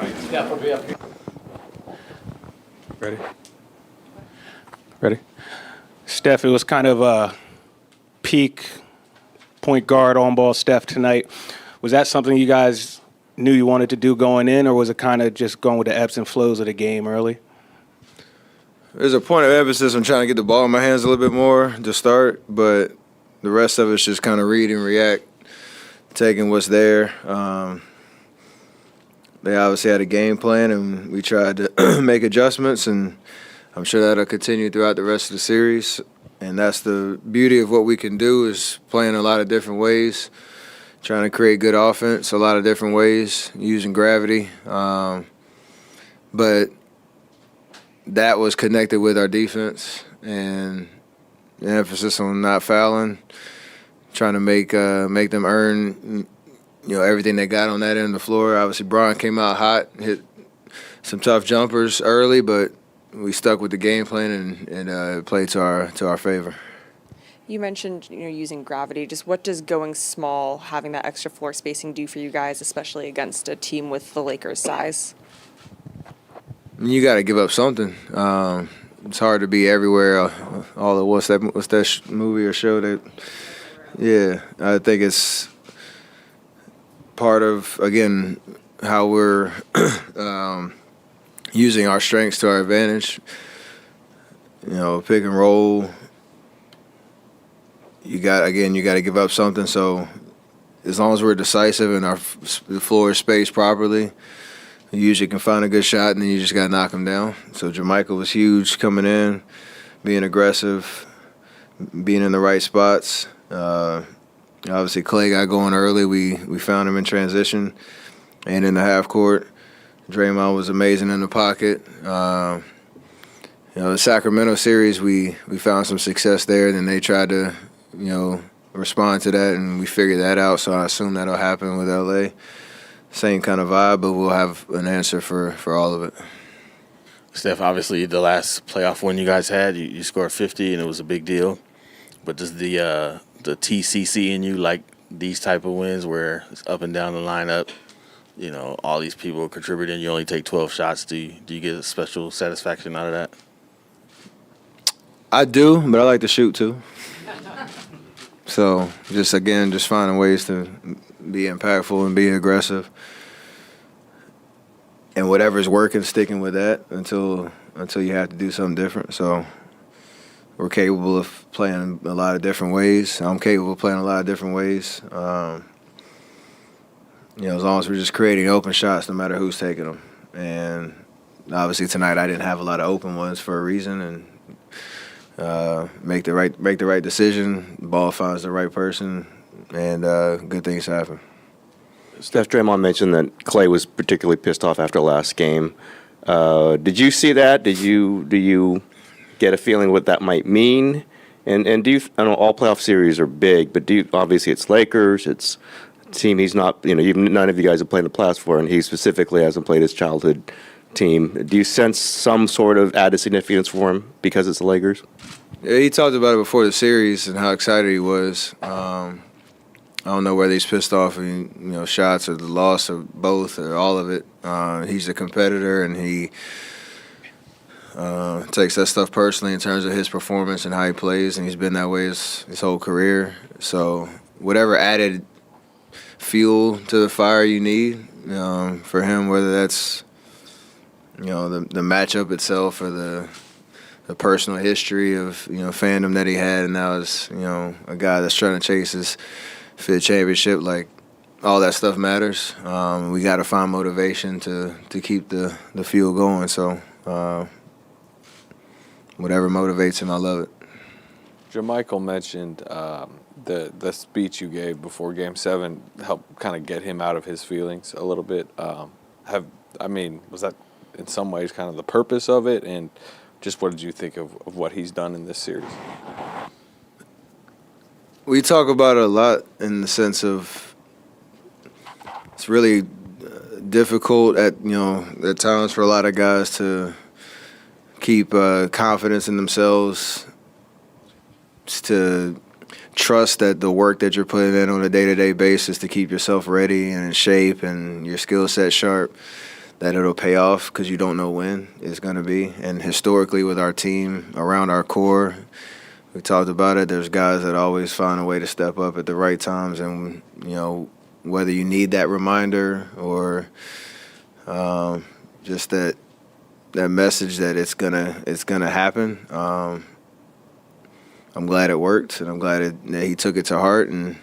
Ready? Steph, it was kind of a peak point guard on ball Steph tonight. Was that something you guys knew you wanted to do going in, or was it kind of just going with the ebbs and flows of the game early? There's a point of emphasis on trying to get the ball in my hands a little bit more to start, but the rest of it's just kind of read and react, taking what's there. They obviously had a game plan, and we tried to make adjustments, and I'm sure that'll continue throughout the rest of the series. And that's the beauty of what we can do, is playing a lot of different ways, trying to create good offense a lot of different ways, using gravity. But that was connected with our defense and the emphasis on not fouling, trying to make them earn everything they got on that end of the floor. Obviously, Bron came out hot, hit some tough jumpers early, but we stuck with the game plan and played to our favor. You mentioned using gravity. Just what does going small, having that extra floor spacing, do for you guys, especially against a team with the Lakers' size? You got to give up something. It's hard to be everywhere. All the what's that movie or show that? Yeah, I think it's part of, again, how we're using our strengths to our advantage. Pick and roll. You got to give up something. So as long as we're decisive and the floor is spaced properly, you usually can find a good shot, and then you just got to knock them down. So Jermichael was huge coming in, being aggressive, being in the right spots. Obviously, Klay got going early. We found him in transition and in the half court. Draymond was amazing in the pocket. The Sacramento series, we found some success there. Then they tried to, respond to that, and we figured that out. So I assume that'll happen with LA. Same kind of vibe, but we'll have an answer for all of it. Steph, obviously the last playoff win you guys had, you scored 50, and it was a big deal. But does the TCC in you like these type of wins where it's up and down the lineup? All these people contributing. You only take 12 shots. Do you get a special satisfaction out of that? I do, but I like to shoot too. So just finding ways to be impactful and be aggressive. And whatever's working, sticking with that until you have to do something different. So we're capable of playing a lot of different ways. I'm capable of playing a lot of different ways. As long as we're just creating open shots, no matter who's taking them. And obviously tonight I didn't have a lot of open ones for a reason, and make the right decision. The ball finds the right person, and good things happen. Steph, Draymond mentioned that Klay was particularly pissed off after last game. Did you see that? Do you get a feeling what that might mean? And do you? I know all playoff series are big, but obviously it's Lakers. It's a team he's not. Even none of you guys have played the playoffs for, and he specifically hasn't played his childhood team. Do you sense some sort of added significance for him because it's the Lakers? Yeah, he talked about it before the series and how excited he was. I don't know whether he's pissed off at shots or the loss or both or all of it. He's a competitor, and he takes that stuff personally in terms of his performance and how he plays, and he's been that way his whole career. So whatever added fuel to the fire you need for him, whether that's the matchup itself or the personal history of fandom that he had, and now is a guy that's trying to chase his fifth championship. Like, all that stuff matters. We got to find motivation to keep the fuel going. So whatever motivates him, I love it. JaMychal mentioned the speech you gave before Game 7 helped kind of get him out of his feelings a little bit. Was that in some ways kind of the purpose of it? And just what did you think of what he's done in this series? We talk about it a lot in the sense of it's really difficult at times for a lot of guys to keep confidence in themselves, to trust that the work that you're putting in on a day-to-day basis to keep yourself ready and in shape and your skill set sharp, that it'll pay off, because you don't know when it's going to be. And historically with our team, around our core, we talked about it, there's guys that always find a way to step up at the right times. And, whether you need that reminder or just that message that it's gonna happen, I'm glad it worked, and I'm glad that he took it to heart. And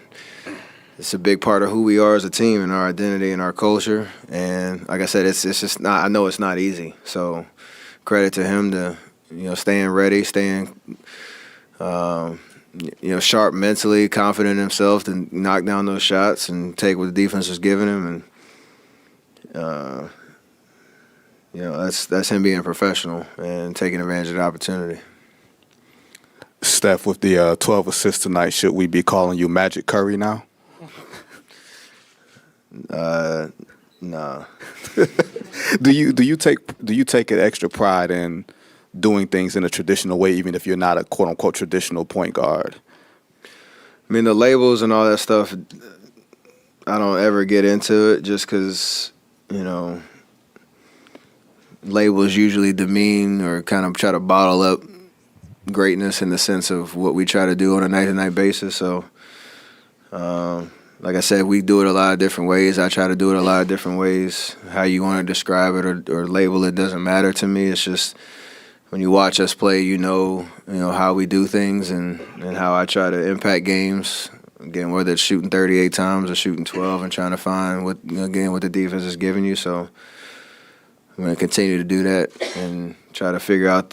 it's a big part of who we are as a team and our identity and our culture. And like I said, it's just not. I know it's not easy. So credit to him to staying ready, staying sharp mentally, confident in himself to knock down those shots and take what the defense was giving him. And that's him being professional and taking advantage of the opportunity. Steph, with the 12 assists tonight, should we be calling you Magic Curry now? No. Do you take an extra pride in doing things in a traditional way, even if you're not a quote unquote traditional point guard? I mean, the labels and all that stuff, I don't ever get into it, just because labels usually demean or kind of try to bottle up greatness in the sense of what we try to do on a night-to-night basis. So like I said, we do it a lot of different ways. I try to do it a lot of different ways. How you want to describe it or label it doesn't matter to me. It's just when you watch us play, how we do things and how I try to impact games. Again, whether it's shooting 38 times or shooting 12 and trying to find what the defense is giving you. So I'm going to continue to do that and try to figure out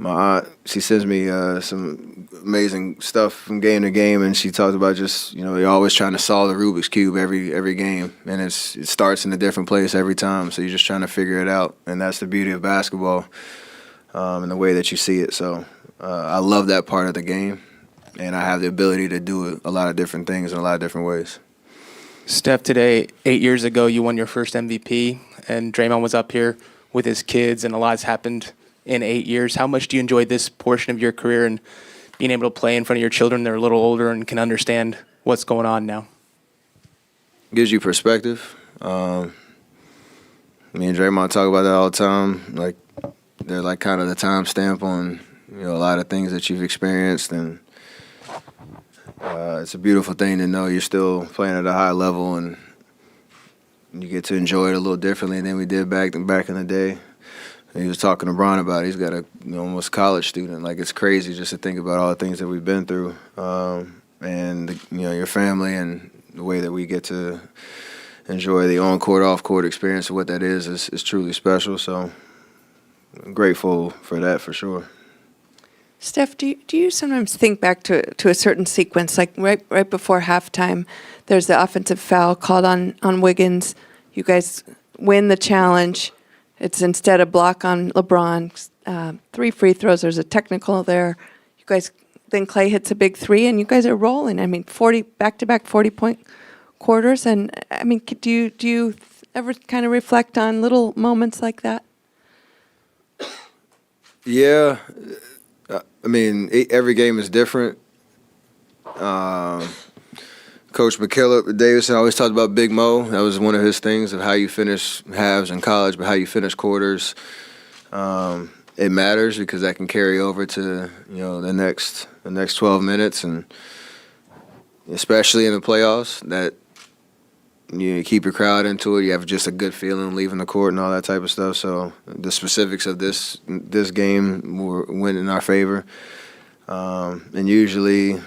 my aunt, she sends me some amazing stuff from game to game, and she talks about just, you're always trying to solve the Rubik's Cube every game, and it starts in a different place every time, so you're just trying to figure it out, and that's the beauty of basketball and the way that you see it. So I love that part of the game, and I have the ability to do a lot of different things in a lot of different ways. Steph, today, 8 years ago, you won your first MVP, and Draymond was up here with his kids, and a lot's happened in 8 years. How much do you enjoy this portion of your career and being able to play in front of your children? They're a little older and can understand what's going on now. Gives you perspective. Me and Draymond talk about that all the time. Like, they're like kind of the timestamp on a lot of things that you've experienced, and it's a beautiful thing to know you're still playing at a high level and you get to enjoy it a little differently than we did back in the day. He was talking to Bron about it. He's got a almost college student. Like, it's crazy just to think about all the things that we've been through, and your family and the way that we get to enjoy the on-court, off-court experience of what that is truly special. So I'm grateful for that for sure. Steph, do you sometimes think back to a certain sequence, like right before halftime, there's the offensive foul called on Wiggins. You guys win the challenge. It's instead a block on LeBron, 3 free throws. There's a technical there. You guys, then Klay hits a big 3, and you guys are rolling. I mean, 40 back-to-back 40-point quarters. And I mean, do you ever kind of reflect on little moments like that? Yeah, I mean, every game is different. Coach McKillop Davidson always talked about Big Mo. That was one of his things of how you finish halves in college, but how you finish quarters. It matters because that can carry over to the next 12 minutes, and especially in the playoffs, that you keep your crowd into it. You have just a good feeling leaving the court and all that type of stuff. So the specifics of this game went in our favor, and usually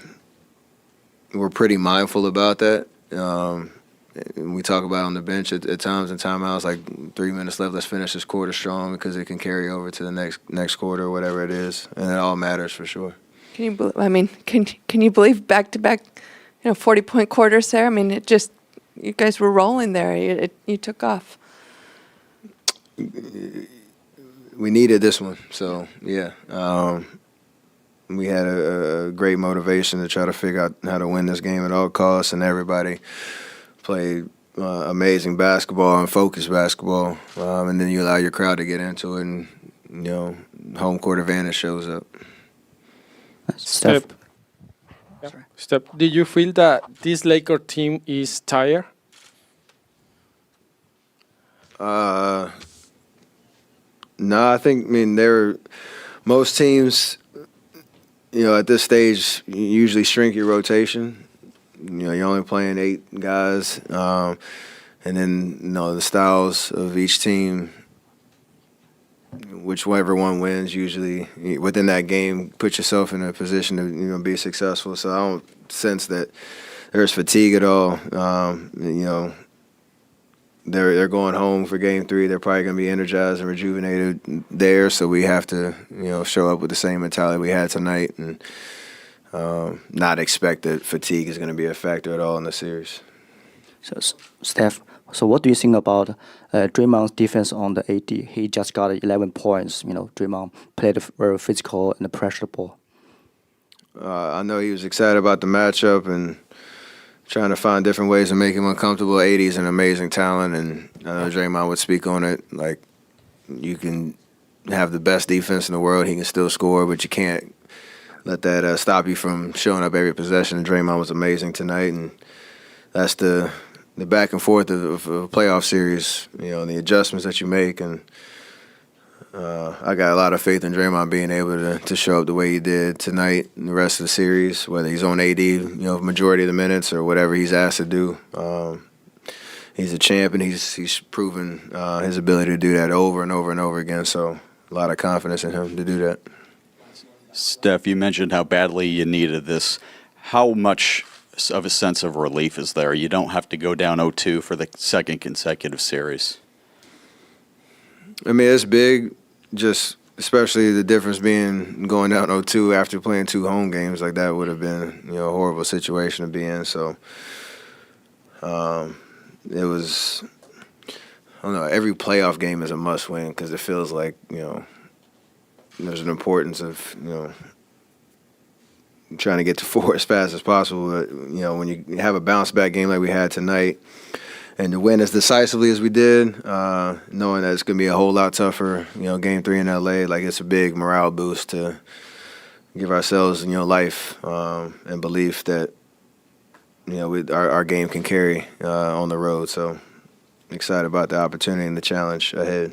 we're pretty mindful about that. And we talk about it on the bench at times and timeouts, like 3 minutes left, let's finish this quarter strong because it can carry over to the next quarter or whatever it is, and it all matters for sure. Can you believe back-to-back 40-point quarters there? I mean, it just, you guys were rolling there. You took off. We needed this one, so yeah. We had a great motivation to try to figure out how to win this game at all costs, and everybody played amazing basketball and focused basketball, and then you allow your crowd to get into it, and home court advantage shows up. Steph, do you feel that this Laker team is tired? No, I mean, most teams, at this stage, you usually shrink your rotation. You're only playing 8 guys, and then the styles of each team, whichever one wins, usually within that game, put yourself in a position to be successful. So I don't sense that there's fatigue at all. They're going home for Game 3. They're probably going to be energized and rejuvenated there. So we have to show up with the same mentality we had tonight, and not expect that fatigue is going to be a factor at all in the series. So, Steph, what do you think about Draymond's defense on the AD? He just got 11 points. Draymond played very physical and pressured the ball. I know he was excited about the matchup and trying to find different ways to make him uncomfortable. AD's an amazing talent, and I know Draymond would speak on it. Like, you can have the best defense in the world, he can still score, but you can't let that stop you from showing up every possession. And Draymond was amazing tonight, and that's the back and forth of a playoff series, and the adjustments that you make. And I got a lot of faith in Draymond being able to show up the way he did tonight and the rest of the series, whether he's on AD, majority of the minutes or whatever he's asked to do. He's a champ, and he's proven his ability to do that over and over and over again. So a lot of confidence in him to do that. Steph, you mentioned how badly you needed this. How much of a sense of relief is there? You don't have to go down 0-2 for the second consecutive series. I mean, it's big. Just especially the difference being going down 0-2 after playing 2 home games, like that would have been, a horrible situation to be in. So it was, I don't know, every playoff game is a must win because it feels like, there's an importance of, trying to get to 4 as fast as possible. But, when you have a bounce back game like we had tonight, and to win as decisively as we did, knowing that it's going to be a whole lot tougher, Game 3 in LA, like it's a big morale boost to give ourselves, life and belief that, our game can carry on the road. So excited about the opportunity and the challenge ahead.